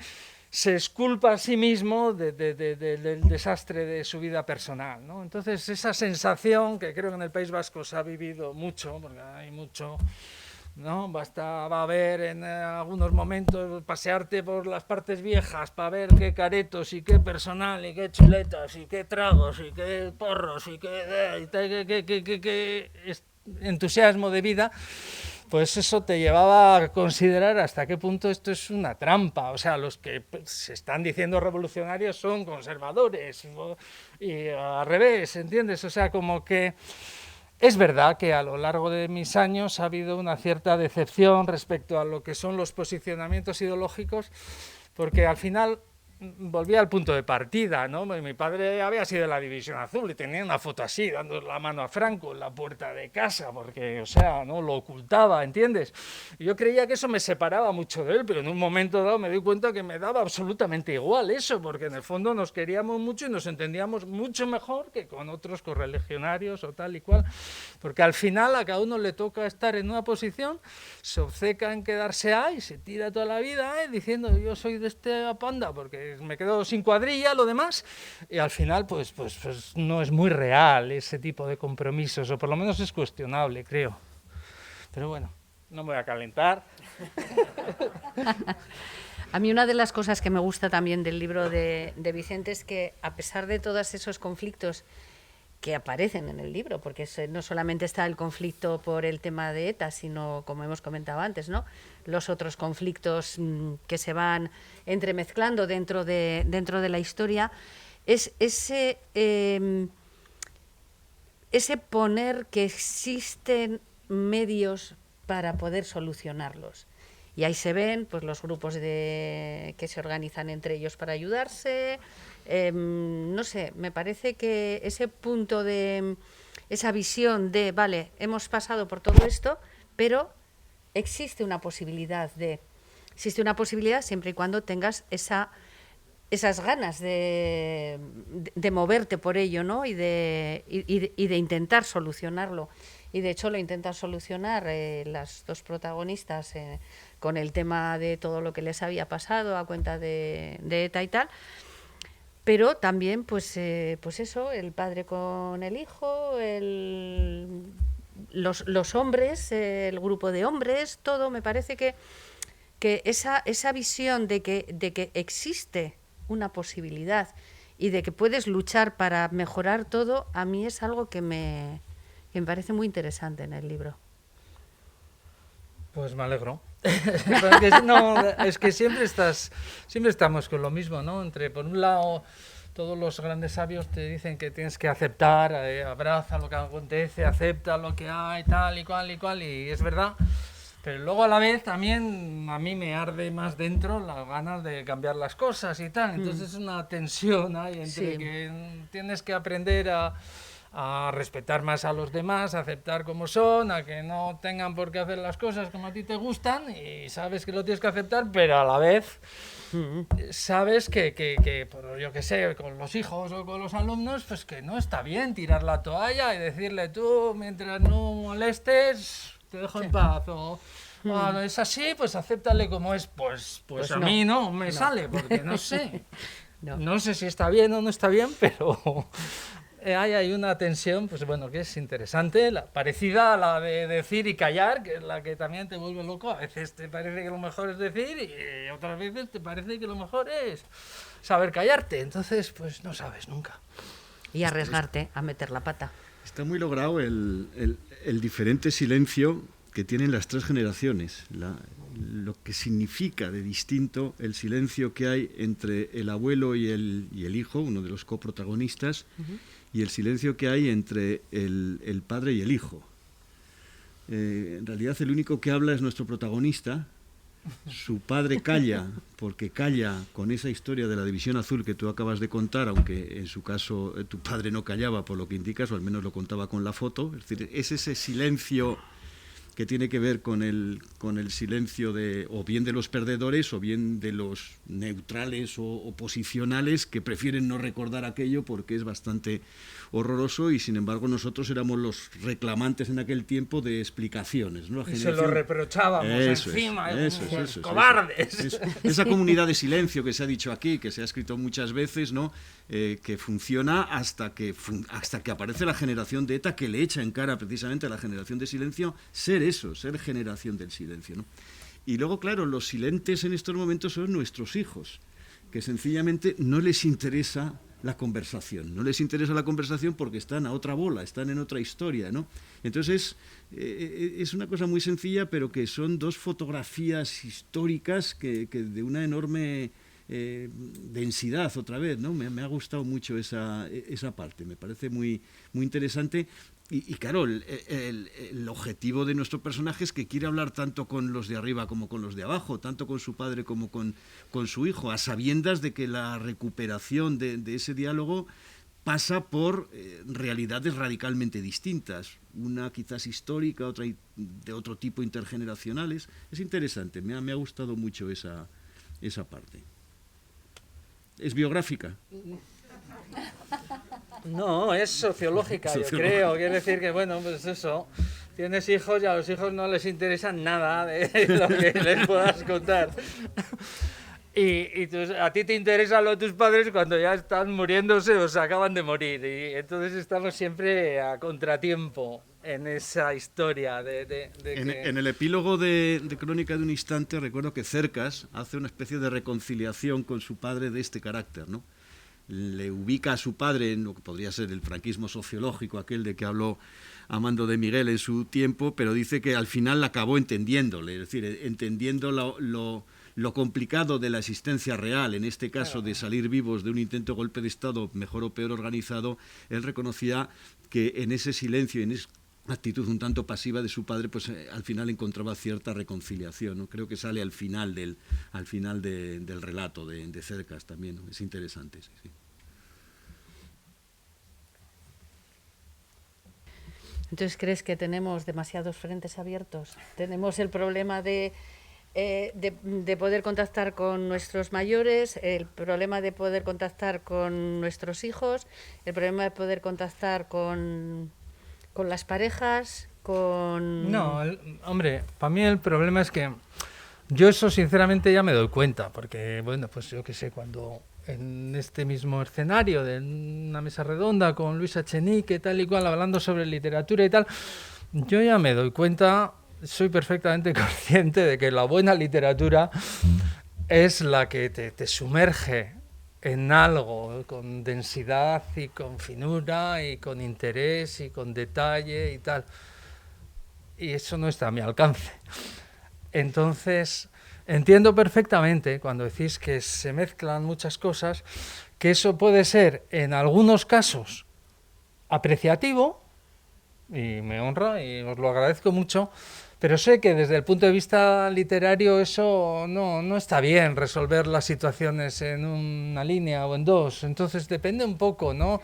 se exculpa a sí mismo del desastre de su vida personal, ¿no? Entonces esa sensación que creo que en el País Vasco se ha vivido mucho, porque hay mucho, ¿no? Va a ver en algunos momentos pasearte por las partes viejas para ver qué caretos y qué personal y qué chuletas y qué tragos y qué porros y qué entusiasmo de vida. Pues eso te llevaba a considerar hasta qué punto esto es una trampa. O sea, los que se están diciendo revolucionarios son conservadores y al revés, ¿entiendes? O sea, como que es verdad que a lo largo de mis años ha habido una cierta decepción respecto a lo que son los posicionamientos ideológicos, porque al final volví al punto de partida, ¿no? Mi padre había sido de la División Azul y tenía una foto así, dando la mano a Franco en la puerta de casa, porque, o sea, no lo ocultaba, ¿entiendes? Y yo creía que eso me separaba mucho de él, pero en un momento dado me di cuenta que me daba absolutamente igual eso, porque en el fondo nos queríamos mucho y nos entendíamos mucho mejor que con otros correligionarios o tal y cual, porque al final a cada uno le toca estar en una posición, se obceca en quedarse ahí, se tira toda la vida diciendo yo soy de este panda porque me quedo sin cuadrilla, lo demás, y al final pues no es muy real ese tipo de compromisos, o por lo menos es cuestionable, creo. Pero bueno, no me voy a calentar. A mí una de las cosas que me gusta también del libro de Vicente es que, a pesar de todos esos conflictos que aparecen en el libro, porque no solamente está el conflicto por el tema de ETA, sino, como hemos comentado antes, ¿no?, los otros conflictos que se van entremezclando dentro de la historia, es ese poner que existen medios para poder solucionarlos. Y ahí se ven pues los grupos que se organizan entre ellos para ayudarse. No sé, me parece que ese punto de esa visión de, vale, hemos pasado por todo esto, pero existe una posibilidad siempre y cuando tengas esas ganas de moverte por ello, ¿no? y de intentar solucionarlo. Y de hecho lo intentan solucionar las dos protagonistas con el tema de todo lo que les había pasado a cuenta de ETA y tal. Pero también, pues eso, el padre con el hijo, los hombres, el grupo de hombres, todo, me parece que esa visión de que existe una posibilidad y de que puedes luchar para mejorar todo, a mí es algo que me parece muy interesante en el libro. Pues me alegro. Porque, no, es que siempre estamos con lo mismo, ¿no? Entre, por un lado, todos los grandes sabios te dicen que tienes que aceptar, abraza lo que acontece, acepta lo que hay, tal y cual, y es verdad. Pero luego a la vez también a mí me arde más dentro las ganas de cambiar las cosas y tal. Entonces es una tensión ahí entre que tienes que aprender a respetar más a los demás, a aceptar como son, a que no tengan por qué hacer las cosas como a ti te gustan y sabes que lo tienes que aceptar, pero a la vez sabes que por, yo que sé, con los hijos o con los alumnos, pues que no está bien tirar la toalla y decirle tú, mientras no molestes, te dejo en paz, o no es así, pues acéptale como es, pues a no. mí no me sale, porque no sé, no sé si está bien o no está bien, pero hay una tensión, pues bueno, que es interesante, parecida a la de decir y callar, que es la que también te vuelve loco. A veces te parece que lo mejor es decir y otras veces te parece que lo mejor es saber callarte. Entonces, pues no sabes nunca. Y arriesgarte a meter la pata. Está muy logrado el diferente silencio que tienen las tres generaciones, lo que significa de distinto el silencio que hay entre el abuelo y el hijo, uno de los coprotagonistas, y el silencio que hay entre el padre y el hijo. En realidad el único que habla es nuestro protagonista, su padre calla, porque calla con esa historia de la División Azul que tú acabas de contar, aunque en su caso tu padre no callaba por lo que indicas, o al menos lo contaba con la foto. Es decir, es ese silencio que tiene que ver con el silencio de, o bien de los perdedores o bien de los neutrales o oposicionales que prefieren no recordar aquello porque es bastante horroroso, y sin embargo nosotros éramos los reclamantes en aquel tiempo de explicaciones, ¿no? Y se lo reprochábamos encima, cobardes. Esa comunidad de silencio que se ha dicho aquí, que se ha escrito muchas veces, ¿no? Que funciona hasta que aparece la generación de ETA, que le echa en cara precisamente a la generación de silencio ser generación del silencio, ¿no? Y luego, claro, los silentes en estos momentos son nuestros hijos, que sencillamente no les interesa la conversación, porque están a otra bola, están en otra historia, ¿no? Entonces es una cosa muy sencilla, pero que son dos fotografías históricas que de una enorme densidad, otra vez, ¿no? Me ha gustado mucho esa parte, me parece muy, muy interesante. Y claro, el objetivo de nuestro personaje es que quiere hablar tanto con los de arriba como con los de abajo, tanto con su padre como con su hijo, a sabiendas de que la recuperación de ese diálogo pasa por realidades radicalmente distintas, una quizás histórica, otra de otro tipo, intergeneracionales. Es interesante, me ha gustado mucho esa parte. ¿Es biográfica? No, es sociológica, yo creo. Quiere decir que, bueno, pues eso, tienes hijos y a los hijos no les interesa nada de lo que les puedas contar. Y a ti te interesa lo de tus padres cuando ya están muriéndose o se acaban de morir. Y entonces estamos siempre a contratiempo en esa historia. En el epílogo de Crónica de un instante, recuerdo que Cercas hace una especie de reconciliación con su padre de este carácter, ¿no? Le ubica a su padre en lo que podría ser el franquismo sociológico, aquel de que habló Amando de Miguel en su tiempo, pero dice que al final acabó entendiéndole, es decir, entendiendo lo complicado de la existencia real, en este caso de salir vivos de un intento golpe de Estado, mejor o peor organizado. Él reconocía que en ese silencio y en esa actitud un tanto pasiva de su padre, pues al final encontraba cierta reconciliación, ¿no? Creo que sale al final del relato de Cercas también, ¿no? Es interesante, sí. Entonces, ¿crees que tenemos demasiados frentes abiertos? Tenemos el problema de poder contactar con nuestros mayores, el problema de poder contactar con nuestros hijos, el problema de poder contactar con las parejas, con... No, hombre, para mí el problema es que yo eso sinceramente ya me doy cuenta, porque, bueno, pues yo qué sé, cuando en este mismo escenario de una mesa redonda con Luis Echenique, tal y cual, hablando sobre literatura y tal, yo ya me doy cuenta, soy perfectamente consciente de que la buena literatura es la que te sumerge en algo con densidad y con finura y con interés y con detalle y tal. Y eso no está a mi alcance. Entonces, entiendo perfectamente cuando decís que se mezclan muchas cosas, que eso puede ser en algunos casos apreciativo, y me honra y os lo agradezco mucho, pero sé que desde el punto de vista literario eso no está bien, resolver las situaciones en una línea o en dos. Entonces depende un poco, ¿no?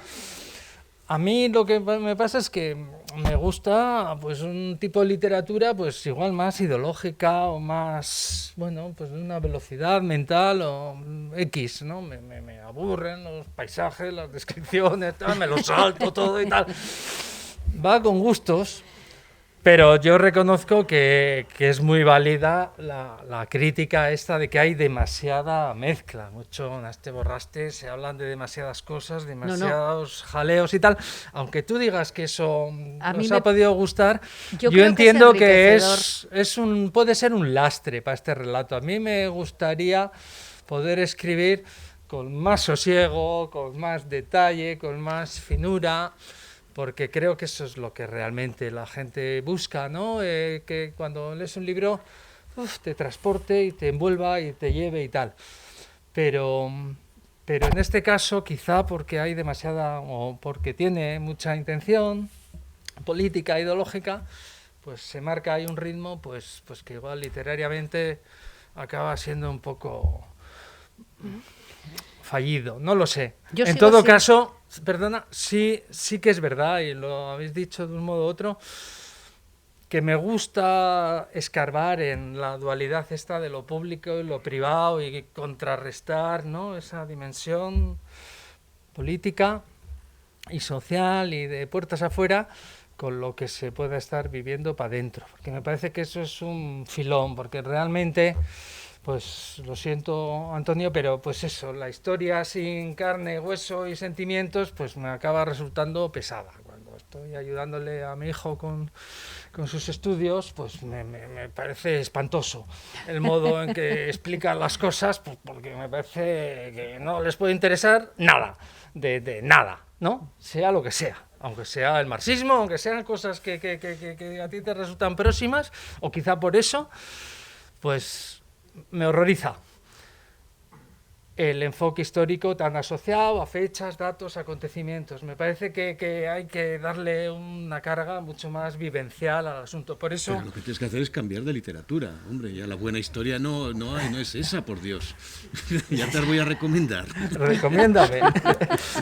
A mí lo que me pasa es que me gusta pues un tipo de literatura pues igual más ideológica o más, bueno, pues de una velocidad mental o X, ¿no? Me aburren los paisajes, las descripciones, tal, me lo salto todo y tal. Va con gustos. Pero yo reconozco que es muy válida la crítica esta de que hay demasiada mezcla. Mucho, te borraste, se hablan de demasiadas cosas, demasiados jaleos y tal. Aunque tú digas que eso nos ha podido gustar, yo entiendo que puede ser un lastre para este relato. A mí me gustaría poder escribir con más sosiego, con más detalle, con más finura, porque creo que eso es lo que realmente la gente busca, ¿no? Que cuando lees un libro te transporte y te envuelva y te lleve y tal. Pero en este caso, quizá porque hay demasiada, o porque tiene mucha intención política, ideológica, pues se marca ahí un ritmo pues que igual literariamente acaba siendo un poco fallido, no lo sé. Yo En sigo todo sin- caso, perdona, sí que es verdad, y lo habéis dicho de un modo u otro, que me gusta escarbar en la dualidad esta de lo público y lo privado y contrarrestar, ¿no?, esa dimensión política y social y de puertas afuera con lo que se pueda estar viviendo para adentro, porque me parece que eso es un filón, porque realmente, pues lo siento, Antonio, pero pues eso, la historia sin carne, hueso y sentimientos, pues me acaba resultando pesada. Cuando estoy ayudándole a mi hijo con sus estudios, pues me parece espantoso el modo en que explican las cosas, pues porque me parece que no les puede interesar nada, de nada, ¿no? Sea lo que sea, aunque sea el marxismo, aunque sean cosas que a ti te resultan próximas, o quizá por eso, pues me horroriza el enfoque histórico tan asociado a fechas, datos, acontecimientos. Me parece que hay que darle una carga mucho más vivencial al asunto. Por eso... Pero lo que tienes que hacer es cambiar de literatura, hombre, ya la buena historia no es esa, por Dios. Ya te las voy a recomendar. Recomiéndame.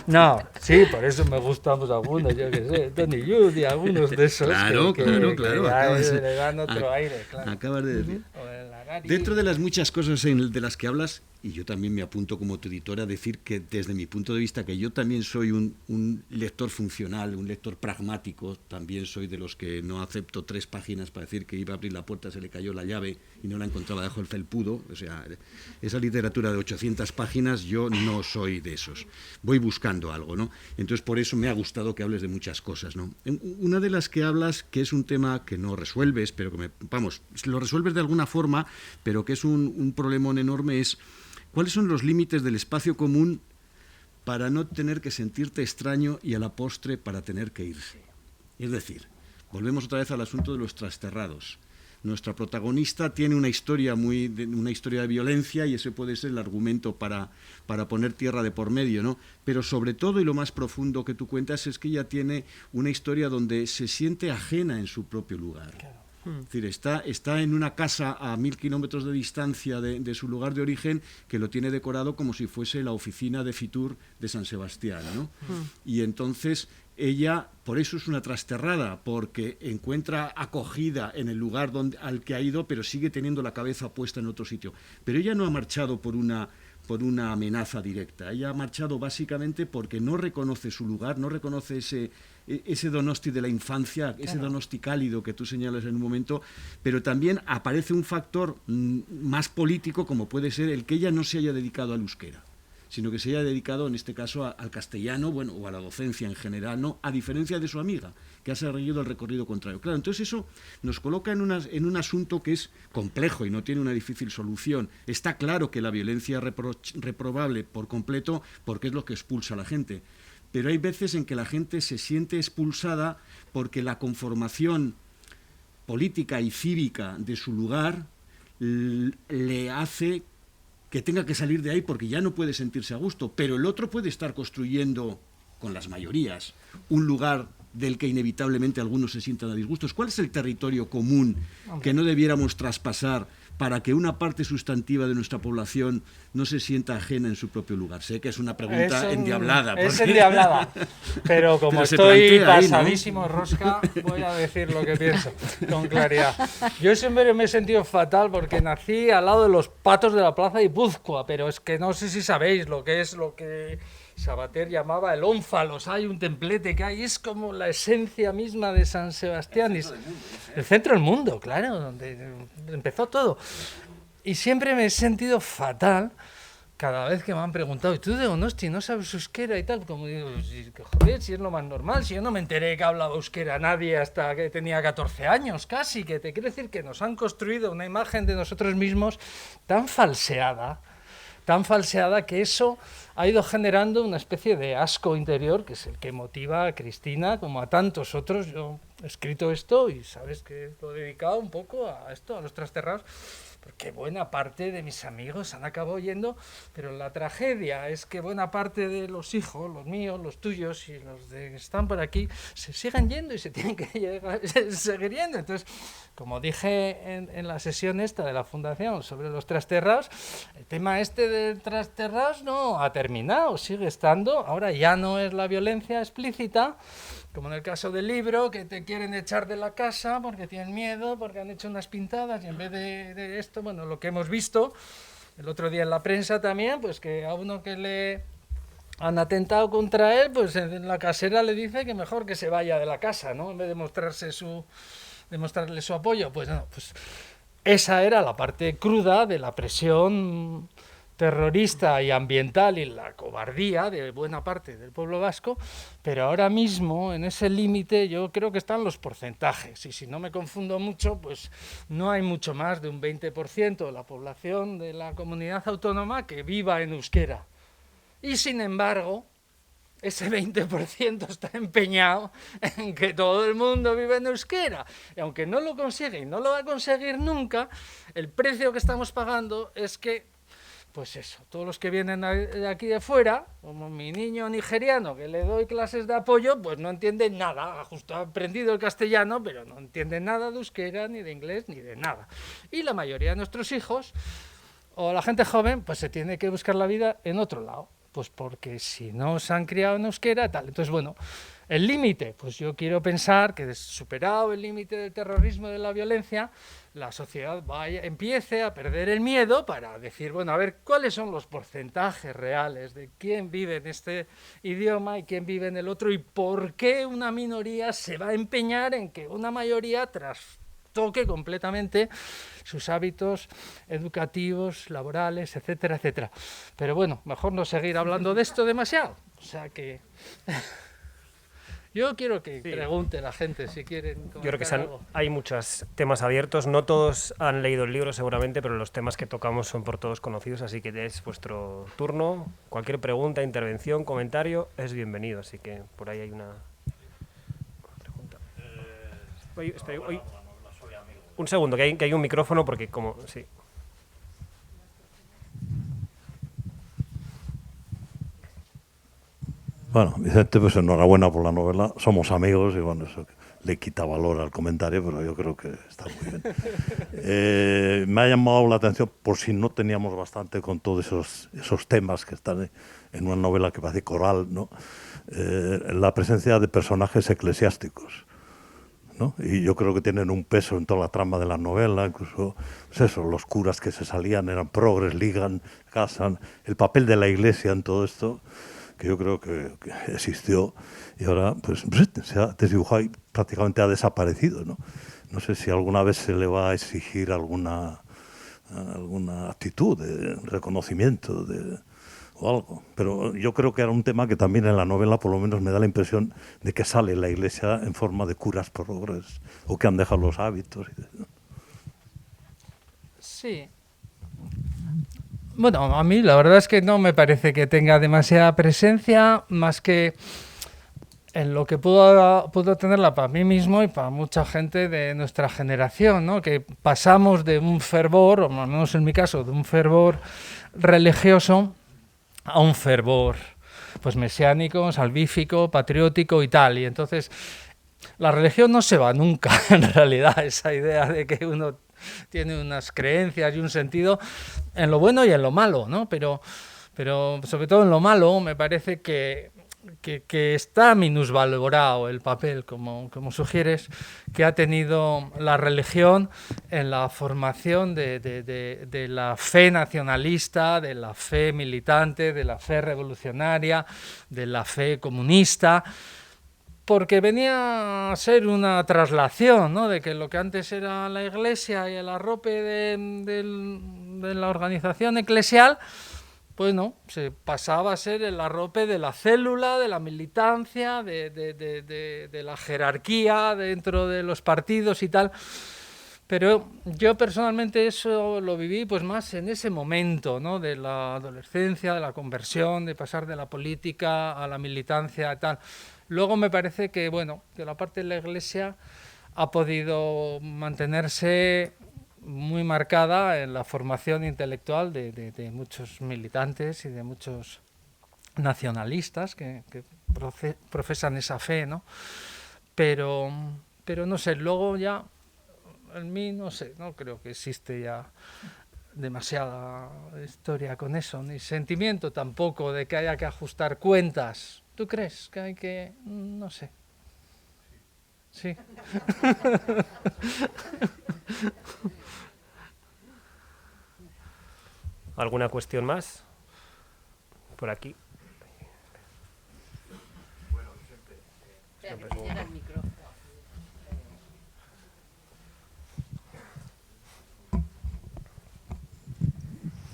No, sí, por eso me gustan pues, algunos, yo qué sé, Tony Youth y algunos de esos Claro, claro. le dan otro aire, claro. Acabas de decir. O el Harari. Dentro de las muchas cosas de las que hablas, y yo también me apunto como tu editora a decir que desde mi punto de vista que yo también soy un lector funcional, un lector pragmático, también soy de los que no acepto 3 páginas para decir que iba a abrir la puerta, se le cayó la llave y no la encontraba debajo del felpudo, o sea, esa literatura de 800 páginas yo no soy de esos, voy buscando algo, ¿no? Entonces por eso me ha gustado que hables de muchas cosas, ¿no? Una de las que hablas, que es un tema que no resuelves, pero que lo resuelves de alguna forma, pero que es un problemón enorme, es ¿cuáles son los límites del espacio común para no tener que sentirte extraño y a la postre para tener que irse? Es decir, volvemos otra vez al asunto de los trasterrados. Nuestra protagonista tiene una historia de violencia y ese puede ser el argumento para poner tierra de por medio, ¿no? Pero sobre todo y lo más profundo que tú cuentas es que ella tiene una historia donde se siente ajena en su propio lugar. Claro. Es decir, está en una casa a 1000 kilómetros de distancia de su lugar de origen que lo tiene decorado como si fuese la oficina de Fitur de San Sebastián, ¿no? Y entonces ella, por eso es una trasterrada, porque encuentra acogida en el lugar al que ha ido, pero sigue teniendo la cabeza puesta en otro sitio. Pero ella no ha marchado por una amenaza directa, ella ha marchado básicamente porque no reconoce su lugar, no reconoce ese Donosti de la infancia, claro, ese Donosti cálido que tú señalas en un momento, pero también aparece un factor más político como puede ser el que ella no se haya dedicado al euskera, sino que se haya dedicado en este caso al castellano, bueno, o a la docencia en general, ¿no? A diferencia de su amiga, que ha seguido el recorrido contrario. Claro, entonces eso nos coloca en un asunto que es complejo y no tiene una difícil solución. Está claro que la violencia es reprobable por completo porque es lo que expulsa a la gente, pero hay veces en que la gente se siente expulsada porque la conformación política y cívica de su lugar le hace que tenga que salir de ahí porque ya no puede sentirse a gusto, pero el otro puede estar construyendo con las mayorías un lugar del que inevitablemente algunos se sientan a disgustos. ¿Cuál es el territorio común que no debiéramos traspasar para que una parte sustantiva de nuestra población no se sienta ajena en su propio lugar? Sé que es una pregunta endiablada. Es endiablada, pero como estoy pasadísimo, ¿no? Rosca, voy a decir lo que pienso con claridad. Yo siempre me he sentido fatal porque nací al lado de los patos de la plaza de Guipúzcoa, pero es que no sé si sabéis lo que Sabater llamaba el ónfalos. Hay un templete que hay, es como la esencia misma de San Sebastián. El centro del mundo, claro, donde empezó todo. Y siempre me he sentido fatal cada vez que me han preguntado, ¿y tú de Donosti no sabes euskera y tal? Como digo, joder, si es lo más normal, si yo no me enteré que hablaba euskera nadie hasta que tenía 14 años casi, que te quiere decir que nos han construido una imagen de nosotros mismos tan falseada que eso ha ido generando una especie de asco interior, que es el que motiva a Cristina, como a tantos otros. Yo he escrito esto y sabes que lo he dedicado un poco a esto, a los trasterrados, porque buena parte de mis amigos han acabado yendo, pero la tragedia es que buena parte de los hijos, los míos, los tuyos y los que están por aquí, se siguen yendo y se tienen que seguir yendo. Entonces, como dije en la sesión esta de la Fundación sobre los trasterrados, el tema este de trasterrados no ha terminado, sigue estando. Ahora ya no es la violencia explícita, como en el caso del libro, que te quieren echar de la casa porque tienen miedo, porque han hecho unas pintadas y en vez de esto, bueno, lo que hemos visto el otro día en la prensa también, pues que a uno que le han atentado contra él, pues en la casera le dice que mejor que se vaya de la casa, ¿no? En vez de mostrarle su apoyo. Pues no, pues esa era la parte cruda de la presión terrorista y ambiental y la cobardía de buena parte del pueblo vasco, pero ahora mismo en ese límite yo creo que están los porcentajes, y si no me confundo mucho, pues no hay mucho más de un 20% de la población de la comunidad autónoma que viva en euskera, y sin embargo ese 20% está empeñado en que todo el mundo vive en euskera, y aunque no lo consigue y no lo va a conseguir nunca, el precio que estamos pagando es que, pues eso, todos los que vienen de aquí de fuera, como mi niño nigeriano que le doy clases de apoyo, pues no entienden nada, justo ha aprendido el castellano, pero no entienden nada de euskera, ni de inglés, ni de nada. Y la mayoría de nuestros hijos, o la gente joven, pues se tiene que buscar la vida en otro lado, pues porque si no se han criado en euskera, tal. Entonces, bueno, el límite, pues yo quiero pensar que superado el límite del terrorismo y de la violencia, la sociedad empiece a perder el miedo para decir, bueno, a ver, ¿cuáles son los porcentajes reales de quién vive en este idioma y quién vive en el otro? Y por qué una minoría se va a empeñar en que una mayoría trastoque completamente sus hábitos educativos, laborales, etcétera, etcétera. Pero bueno, mejor no seguir hablando de esto demasiado. O sea que... Yo quiero que pregunte la gente si quieren. Yo creo que hay muchos temas abiertos. No todos han leído el libro seguramente, pero los temas que tocamos son por todos conocidos, así que es vuestro turno. Cualquier pregunta, intervención, comentario es bienvenido. Así que por ahí hay una pregunta. Un segundo, que hay un micrófono porque como... Sí. Bueno, Vicente, pues enhorabuena por la novela. Somos amigos y bueno, eso le quita valor al comentario, pero yo creo que está muy bien. Me ha llamado la atención, por si no teníamos bastante con todos esos temas que están en una novela que parece coral, ¿no? La presencia de personajes eclesiásticos, ¿no? Y yo creo que tienen un peso en toda la trama de la novela, incluso pues eso, los curas que se salían eran progres, ligan, casan, el papel de la iglesia en todo esto, que yo creo que existió y ahora pues se ha desdibujado y prácticamente ha desaparecido, ¿no? No sé si alguna vez se le va a exigir alguna actitud de reconocimiento o algo, pero yo creo que era un tema que también en la novela por lo menos me da la impresión de que sale la iglesia en forma de curas progres o que han dejado los hábitos. Sí. Bueno, a mí la verdad es que no me parece que tenga demasiada presencia, más que en lo que puedo tenerla para mí mismo y para mucha gente de nuestra generación, ¿no? Que pasamos de un fervor, o al menos en mi caso, de un fervor religioso a un fervor pues mesiánico, salvífico, patriótico y tal. Y entonces la religión no se va nunca, en realidad, esa idea de que uno tiene unas creencias y un sentido en lo bueno y en lo malo, ¿no? Pero sobre todo en lo malo me parece que está minusvalorado el papel, como sugieres, que ha tenido la religión en la formación de la fe nacionalista, de la fe militante, de la fe revolucionaria, de la fe comunista, porque venía a ser una traslación, ¿no? De que lo que antes era la iglesia y el arrope de la organización eclesial, pues no, se pasaba a ser el arrope de la célula, de la militancia, de la jerarquía dentro de los partidos y tal. Pero yo personalmente eso lo viví pues más en ese momento, ¿no? De la adolescencia, de la conversión, de pasar de la política a la militancia y tal. Luego me parece que, bueno, que la parte de la iglesia ha podido mantenerse muy marcada en la formación intelectual de muchos militantes y de muchos nacionalistas que profesan esa fe, ¿no? Pero no sé, luego ya en mí no sé, no creo que existe ya demasiada historia con eso, ni sentimiento tampoco de que haya que ajustar cuentas. ¿Tú crees que hay que...? No sé. Sí. ¿Alguna cuestión más? Por aquí.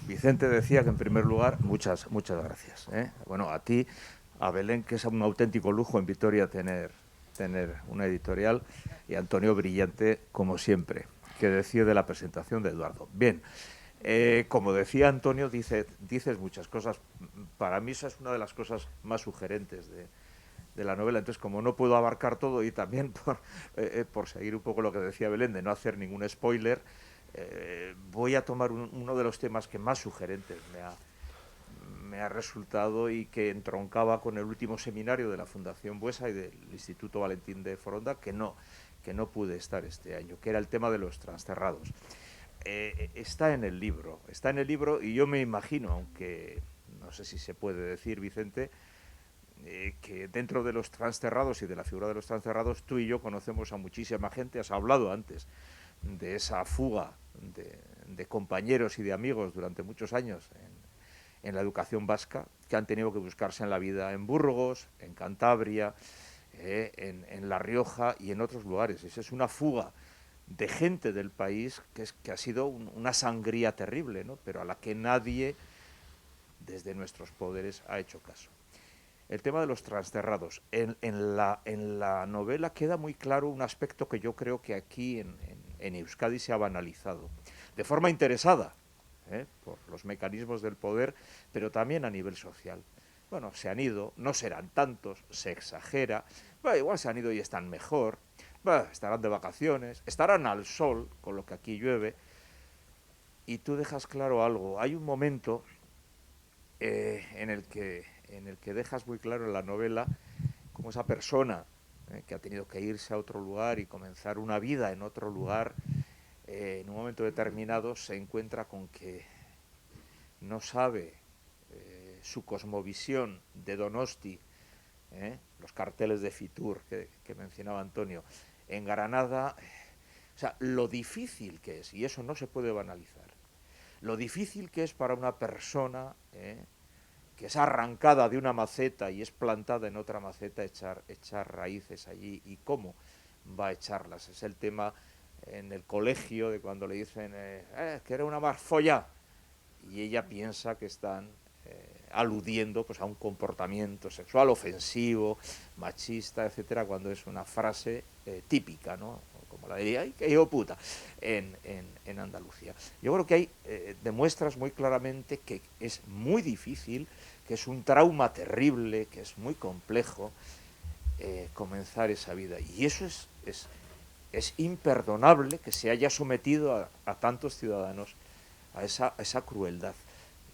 Vicente decía que en primer lugar, muchas gracias. Bueno, a ti, a Belén, que es un auténtico lujo en Vitoria tener una editorial, y a Antonio, brillante como siempre, que decía de la presentación de Eduardo. Bien, como decía Antonio, dices muchas cosas. Para mí esa es una de las cosas más sugerentes de la novela. Entonces, como no puedo abarcar todo, y también por seguir un poco lo que decía Belén, de no hacer ningún spoiler, voy a tomar uno de los temas que más sugerentes me ha resultado y que entroncaba con el último seminario de la Fundación Buesa y del Instituto Valentín de Foronda, que no pude estar este año, que era el tema de los transterrados. Está en el libro, y yo me imagino, aunque no sé si se puede decir, Vicente, que dentro de los transterrados y de la figura de los transterrados, tú y yo conocemos a muchísima gente. Has hablado antes de esa fuga de compañeros y de amigos durante muchos años en la educación vasca, que han tenido que buscarse en la vida en Burgos, en Cantabria, en La Rioja y en otros lugares. Esa es una fuga de gente del país que ha sido una sangría terrible, ¿no? Pero a la que nadie desde nuestros poderes ha hecho caso. El tema de los transterrados. En la novela queda muy claro un aspecto que yo creo que aquí en Euskadi se ha banalizado, de forma interesada, por los mecanismos del poder, pero también a nivel social. Bueno, se han ido, no serán tantos, se exagera, bueno, igual se han ido y están mejor, bueno, estarán de vacaciones, estarán al sol, con lo que aquí llueve, y tú dejas claro algo. Hay un momento en el que dejas muy claro en la novela cómo esa persona que ha tenido que irse a otro lugar y comenzar una vida en otro lugar, en un momento determinado se encuentra con que no sabe su cosmovisión de Donosti, los carteles de Fitur que mencionaba Antonio, en Granada, o sea, lo difícil que es, y eso no se puede banalizar, lo difícil que es para una persona que es arrancada de una maceta y es plantada en otra maceta, echar raíces allí, y cómo va a echarlas. Es el tema en el colegio de cuando le dicen que era una marfolla, y ella piensa que están aludiendo pues a un comportamiento sexual ofensivo, machista, etcétera, cuando es una frase típica, ¿no? Como la diría, ¡ay, qué hijo puta!, en Andalucía. Yo creo que ahí demuestras muy claramente que es muy difícil, que es un trauma terrible, que es muy complejo comenzar esa vida. Y eso es imperdonable, que se haya sometido a tantos ciudadanos a esa crueldad.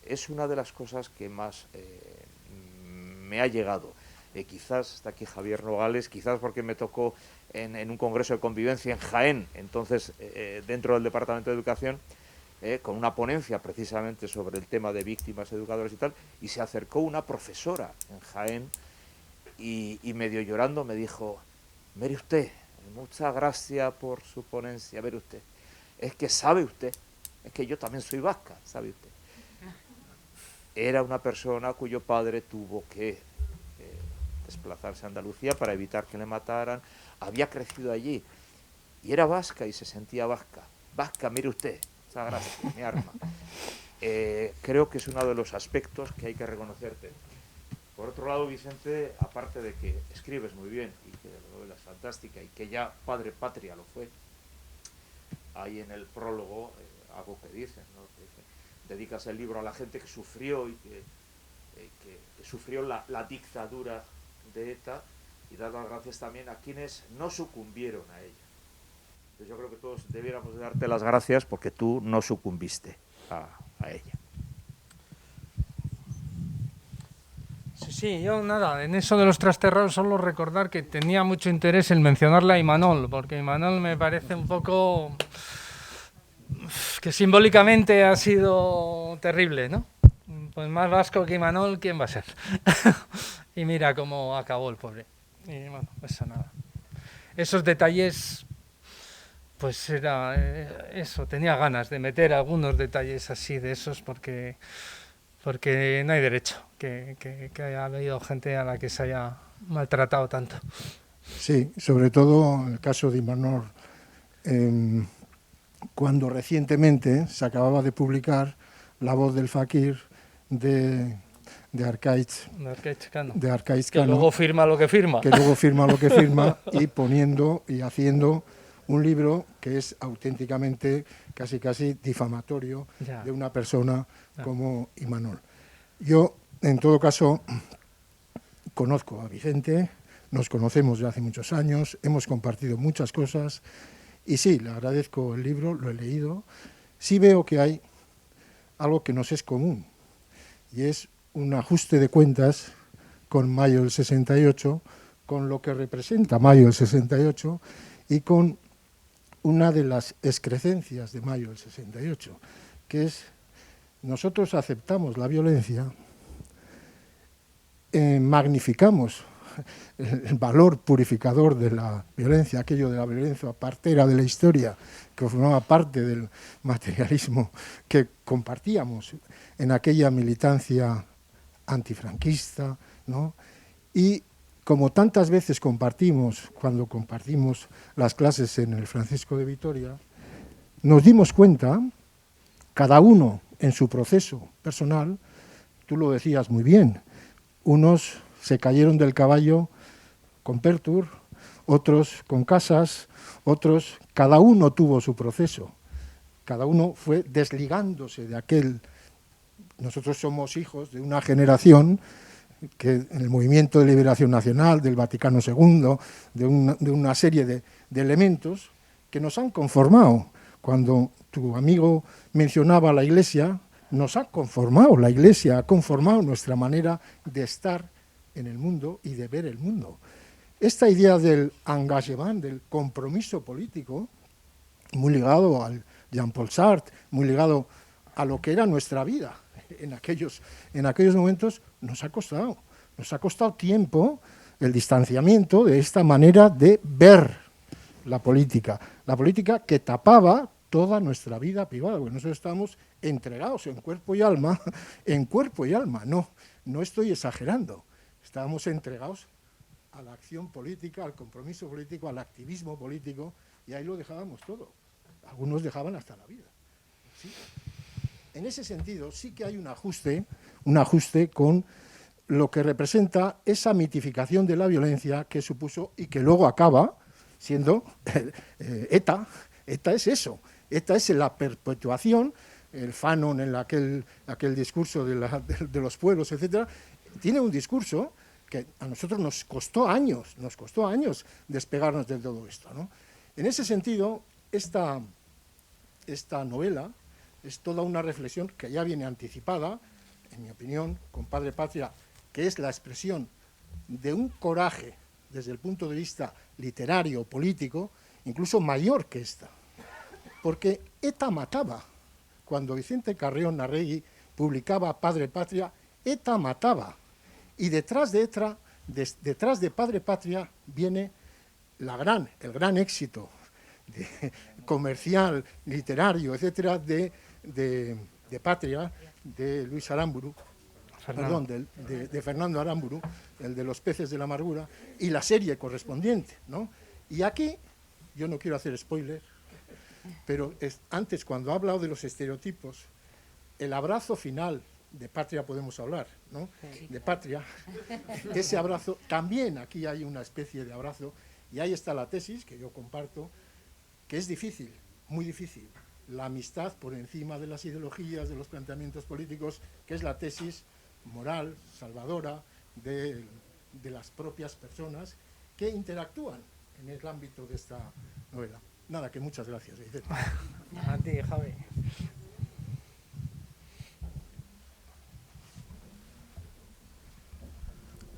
Es una de las cosas que más me ha llegado. Quizás está aquí Javier Nogales, quizás porque me tocó en un congreso de convivencia en Jaén, entonces dentro del Departamento de Educación, con una ponencia precisamente sobre el tema de víctimas, educadores y tal, y se acercó una profesora en Jaén y medio llorando me dijo: mire usted, muchas gracias por su ponencia, mire usted, es que sabe usted, es que yo también soy vasca, sabe usted. Era una persona cuyo padre tuvo que desplazarse a Andalucía para evitar que le mataran, había crecido allí y era vasca y se sentía vasca. Vasca, mire usted, muchas gracias, mi arma. Creo que es uno de los aspectos que hay que reconocerte. Por otro lado, Vicente, aparte de que escribes muy bien y que la novela es fantástica y que ya Padre Patria lo fue, hay en el prólogo algo que dices, ¿no? Que dice, dedicas el libro a la gente que sufrió y que sufrió la dictadura de ETA, y dar las gracias también a quienes no sucumbieron a ella. Yo creo que todos debiéramos de darte las gracias porque tú no sucumbiste a ella. Sí, yo nada, en eso de los trasterrados solo recordar que tenía mucho interés en mencionarle a Imanol, porque Imanol me parece un poco que simbólicamente ha sido terrible, ¿no? Pues más vasco que Imanol, ¿quién va a ser? Y mira cómo acabó el pobre. Y bueno, eso nada. Esos detalles, pues era eso, tenía ganas de meter algunos detalles así de esos porque no hay derecho que haya habido gente a la que se haya maltratado tanto. Sí, sobre todo en el caso de Imanol, cuando recientemente se acababa de publicar La voz del fakir de Arkaitz Cano. Que luego firma lo que firma. Que luego firma lo que firma y poniendo y haciendo un libro que es auténticamente casi difamatorio de una persona como Imanol. Yo, en todo caso, conozco a Vicente, nos conocemos ya hace muchos años, hemos compartido muchas cosas y sí, le agradezco el libro, lo he leído. Sí veo que hay algo que nos es común y es un ajuste de cuentas con Mayo del 68, con lo que representa Mayo del 68 y con una de las excrecencias de Mayo del 68, que es nosotros aceptamos la violencia, magnificamos el valor purificador de la violencia, aquello de la violencia partera de la historia, que formaba parte del materialismo que compartíamos en aquella militancia antifranquista, ¿no? Y como tantas veces compartimos, cuando compartimos las clases en el Francisco de Vitoria, nos dimos cuenta, cada uno en su proceso personal, tú lo decías muy bien, unos se cayeron del caballo con Pertur, otros con Casas, otros, cada uno tuvo su proceso, cada uno fue desligándose de aquel. Nosotros somos hijos de una generación que en el movimiento de liberación nacional, del Vaticano II, de una serie de elementos que nos han conformado. Cuando tu amigo mencionaba la Iglesia, nos ha conformado, la Iglesia ha conformado nuestra manera de estar en el mundo y de ver el mundo. Esta idea del engagement, del compromiso político, muy ligado al Jean-Paul Sartre, muy ligado a lo que era nuestra vida en aquellos momentos, nos ha costado tiempo el distanciamiento de esta manera de ver la política que tapaba toda nuestra vida privada, porque nosotros estábamos entregados en cuerpo y alma, no estoy exagerando, estábamos entregados a la acción política, al compromiso político, al activismo político, y ahí lo dejábamos todo. Algunos dejaban hasta la vida. ¿Sí? En ese sentido, sí que hay un ajuste con lo que representa esa mitificación de la violencia que supuso y que luego acaba siendo ETA. ETA es eso. ETA es la perpetuación, el Fanon en aquel discurso de los pueblos, etcétera, tiene un discurso que a nosotros nos costó años despegarnos de todo esto, ¿no? En ese sentido, esta novela es toda una reflexión que ya viene anticipada, en mi opinión, con Padre Patria, que es la expresión de un coraje desde el punto de vista literario, político, incluso mayor que esta. Porque ETA mataba. Cuando Vicente Carrión Arregui publicaba Padre Patria, ETA mataba. Y detrás de Padre Patria viene el gran éxito comercial, literario, etcétera, de Patria, de Luis Aramburu, de Fernando Aramburu, el de Los peces de la amargura, y la serie correspondiente, ¿no? Y aquí, yo no quiero hacer spoiler, pero antes, cuando ha hablado de los estereotipos, el abrazo final de Patria podemos hablar, ¿no? Sí. De Patria, ese abrazo, también aquí hay una especie de abrazo, y ahí está la tesis que yo comparto, que es difícil, muy difícil, la amistad por encima de las ideologías, de los planteamientos políticos, que es la tesis moral, salvadora, de las propias personas que interactúan en el ámbito de esta novela. Nada, que muchas gracias, Vicente. A ti, Javi.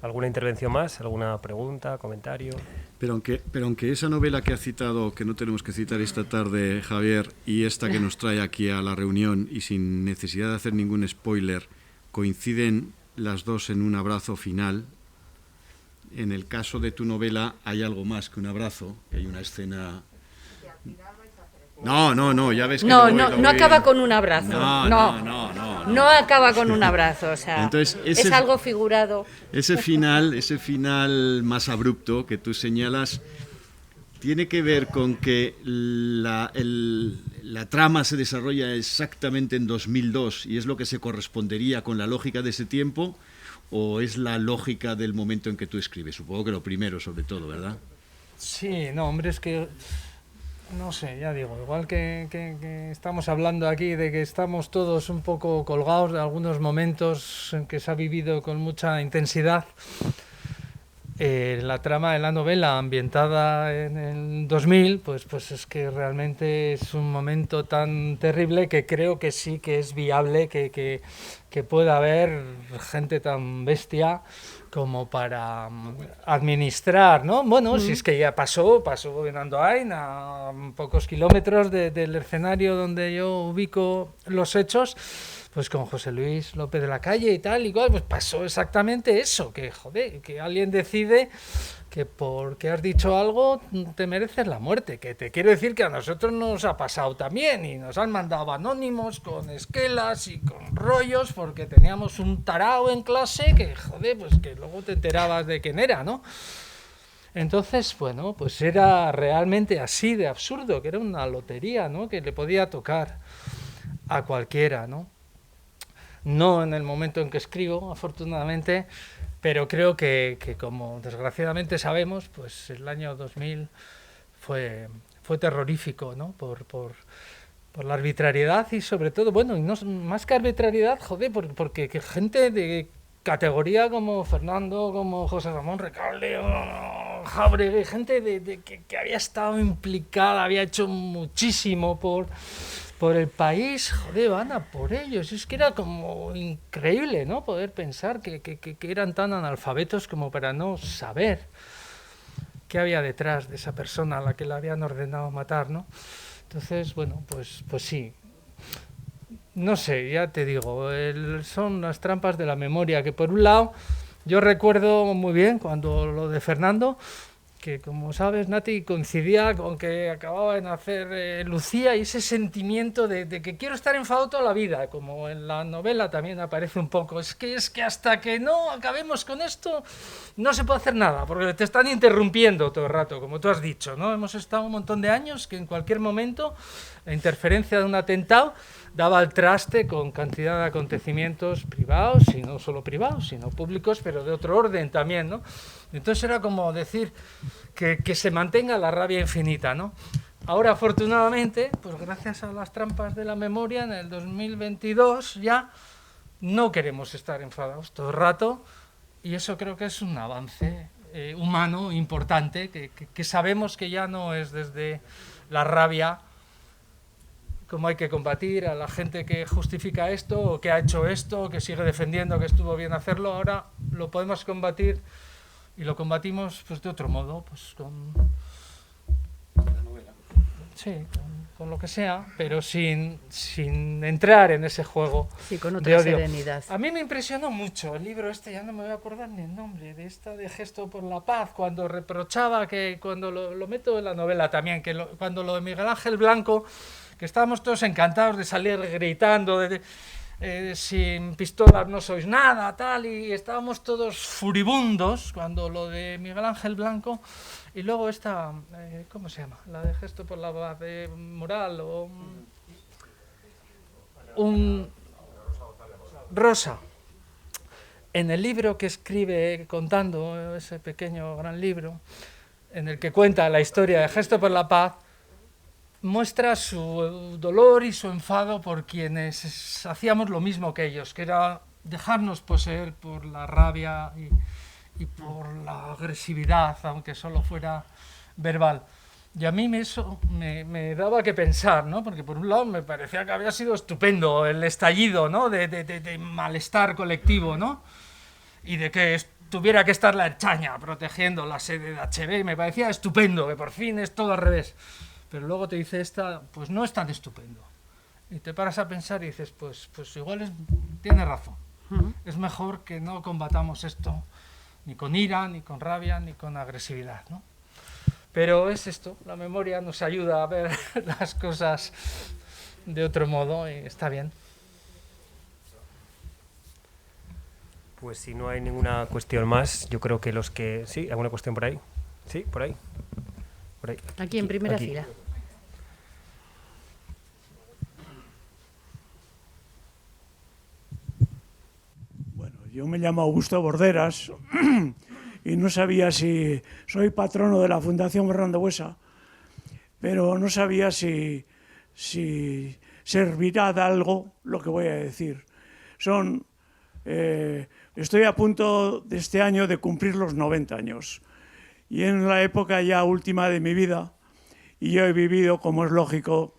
¿Alguna intervención más? ¿Alguna pregunta, comentario? Pero aunque esa novela que ha citado, que no tenemos que citar esta tarde, Javier, y esta que nos trae aquí a la reunión, y sin necesidad de hacer ningún spoiler, coinciden las dos en un abrazo final, en el caso de tu novela hay algo más que un abrazo, hay una escena... No, ya ves que no acaba con un abrazo. No acaba con un abrazo, o sea, entonces, es algo figurado. Ese final más abrupto que tú señalas tiene que ver con que la trama se desarrolla exactamente en 2002 y es lo que se correspondería con la lógica de ese tiempo, o es la lógica del momento en que tú escribes. Supongo que lo primero, sobre todo, ¿verdad? Sí, no, hombre, es que... No sé, ya digo, igual que estamos hablando aquí de que estamos todos un poco colgados de algunos momentos en que se ha vivido con mucha intensidad. La trama de la novela ambientada en el 2000, pues es que realmente es un momento tan terrible que creo que sí que es viable que pueda haber gente tan bestia como para administrar, ¿no? Bueno, si es que ya pasó en Andoain, a pocos kilómetros del escenario donde yo ubico los hechos, pues con José Luis López de la Calle y tal, igual, pues pasó exactamente eso, que joder, que alguien decide que porque has dicho algo te mereces la muerte, que te quiero decir que a nosotros nos ha pasado también y nos han mandado anónimos con esquelas y con rollos porque teníamos un tarao en clase que joder, pues que luego te enterabas de quién era, ¿no? Entonces, bueno, pues era realmente así de absurdo, que era una lotería, ¿no? Que le podía tocar a cualquiera, ¿no? No en el momento en que escribo, afortunadamente, pero creo que como desgraciadamente sabemos, pues el año 2000 fue terrorífico, ¿no? Por la arbitrariedad y sobre todo, bueno, y no más que arbitrariedad, joder, porque gente de categoría como Fernando, como José Ramón Recalde, o Jáuregui, gente que había estado implicada, había hecho muchísimo por el país, joder, van a por ellos. Es que era como increíble, ¿no? Poder pensar que eran tan analfabetos como para no saber qué había detrás de esa persona a la que le habían ordenado matar, ¿no? Entonces, bueno, pues sí. No sé, ya te digo, son las trampas de la memoria, que por un lado, yo recuerdo muy bien cuando lo de Fernando, que como sabes, Nati, coincidía con que acababa de nacer Lucía y ese sentimiento de que quiero estar enfadado toda la vida, como en la novela también aparece un poco, es que hasta que no acabemos con esto no se puede hacer nada, porque te están interrumpiendo todo el rato, como tú has dicho, ¿no? Hemos estado un montón de años que en cualquier momento la interferencia de un atentado daba al traste con cantidad de acontecimientos privados, y no solo privados, sino públicos, pero de otro orden también, ¿no? Entonces era como decir que se mantenga la rabia infinita, ¿no? Ahora, afortunadamente, pues gracias a las trampas de la memoria, en el 2022 ya no queremos estar enfadados todo el rato, y eso creo que es un avance humano importante, que sabemos que ya no es desde la rabia cómo hay que combatir a la gente que justifica esto, o que ha hecho esto, o que sigue defendiendo que estuvo bien hacerlo. Ahora lo podemos combatir y lo combatimos pues de otro modo, pues con la novela. Sí, con lo que sea, pero sin entrar en ese juego. Sí, con otra de odio. serenidad. A mí me impresionó mucho el libro ya no me voy a acordar ni el nombre, de Gesto por la Paz, cuando reprochaba que, cuando lo meto en la novela también, cuando lo de Miguel Ángel Blanco, que estábamos todos encantados de salir gritando, sin pistolas no sois nada, tal, y estábamos todos furibundos cuando lo de Miguel Ángel Blanco, y luego esta, ¿cómo se llama? La de Gesto por la Paz, de Moral, o Rosa. En el libro que escribe contando, ese pequeño gran libro, en el que cuenta la historia de Gesto por la Paz, muestra su dolor y su enfado por quienes hacíamos lo mismo que ellos, que era dejarnos poseer por la rabia y por la agresividad, aunque solo fuera verbal. Y a mí eso me daba que pensar, ¿no? Porque por un lado me parecía que había sido estupendo el estallido, ¿no? de malestar colectivo, ¿no? Y de que tuviera que estar la Ertzaintza protegiendo la sede de HB, me parecía estupendo, que por fin es todo al revés. Pero luego te dice esta, pues no es tan estupendo. Y te paras a pensar y dices, pues igual tiene razón. Es mejor que no combatamos esto ni con ira, ni con rabia, ni con agresividad, ¿no? Pero es esto, la memoria nos ayuda a ver las cosas de otro modo y está bien. Pues si no hay ninguna cuestión más, yo creo que los que... ¿Sí? ¿Alguna cuestión por ahí? ¿Sí? ¿Por ahí? Por ahí. Aquí en primera aquí. fila. Bueno, yo me llamo Augusto Borderas y no sabía si... Soy patrono de la Fundación Fernando Buesa, pero no sabía si servirá de algo lo que voy a decir. Estoy a punto de este año de cumplir los 90 años y en la época ya última de mi vida, y yo he vivido, como es lógico,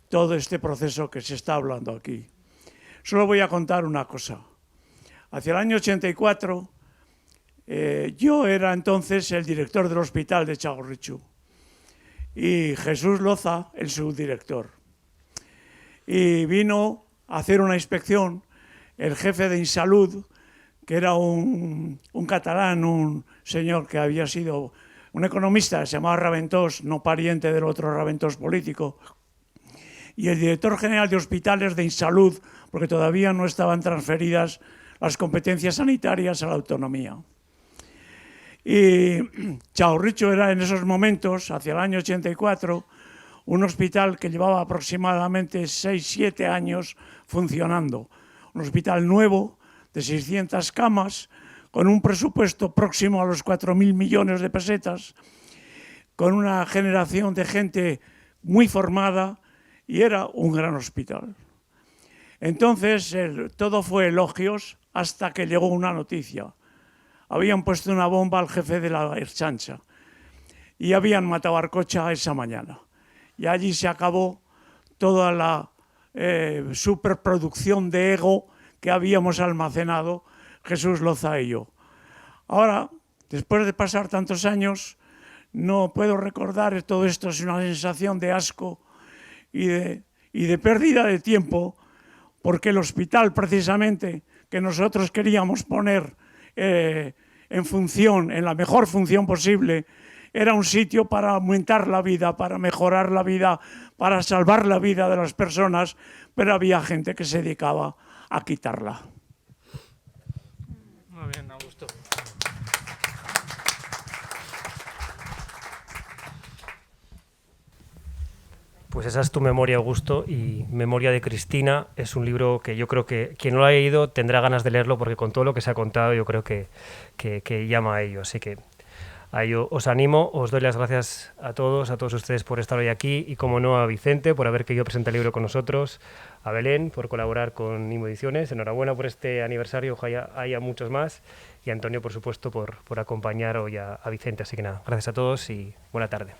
todo este proceso que se está hablando aquí. Solo voy a contar una cosa. Hacia el año 84, yo era entonces el director del hospital de Txagorritxu y Jesús Loza el subdirector. Y vino a hacer una inspección el jefe de Insalud, que era un catalán, un señor que había sido un economista, se llamaba Raventós, no pariente del otro Raventós político, y el director general de hospitales de Insalud, porque todavía no estaban transferidas las competencias sanitarias a la autonomía. Y Txagorritxu era en esos momentos, hacia el año 84, un hospital que llevaba aproximadamente 6-7 años funcionando. Un hospital nuevo, de 600 camas, con un presupuesto próximo a los 4.000 millones de pesetas, con una generación de gente muy formada, y era un gran hospital. Entonces, todo fue elogios hasta que llegó una noticia. Habían puesto una bomba al jefe de la Ertzaintza y habían matado a Arcocha esa mañana. Y allí se acabó toda la superproducción de ego que habíamos almacenado Jesús Loza y yo. Ahora, después de pasar tantos años, no puedo recordar todo esto, es una sensación de asco y de pérdida de tiempo, porque el hospital precisamente que nosotros queríamos poner en función, en la mejor función posible, era un sitio para aumentar la vida, para mejorar la vida, para salvar la vida de las personas, pero había gente que se dedicaba a quitarla. Muy bien, Augusto. Pues esa es tu memoria, Augusto, y Memoria de Cristina es un libro que yo creo que quien no lo ha leído tendrá ganas de leerlo, porque con todo lo que se ha contado yo creo que llama a ello. Así que a ello os animo, os doy las gracias a todos ustedes por estar hoy aquí, y como no a Vicente por haber querido presentar el libro con nosotros, a Belén por colaborar con Nimo Ediciones, enhorabuena por este aniversario, ojalá haya muchos más, y a Antonio, por supuesto, por acompañar hoy a Vicente. Así que nada, gracias a todos y buena tarde.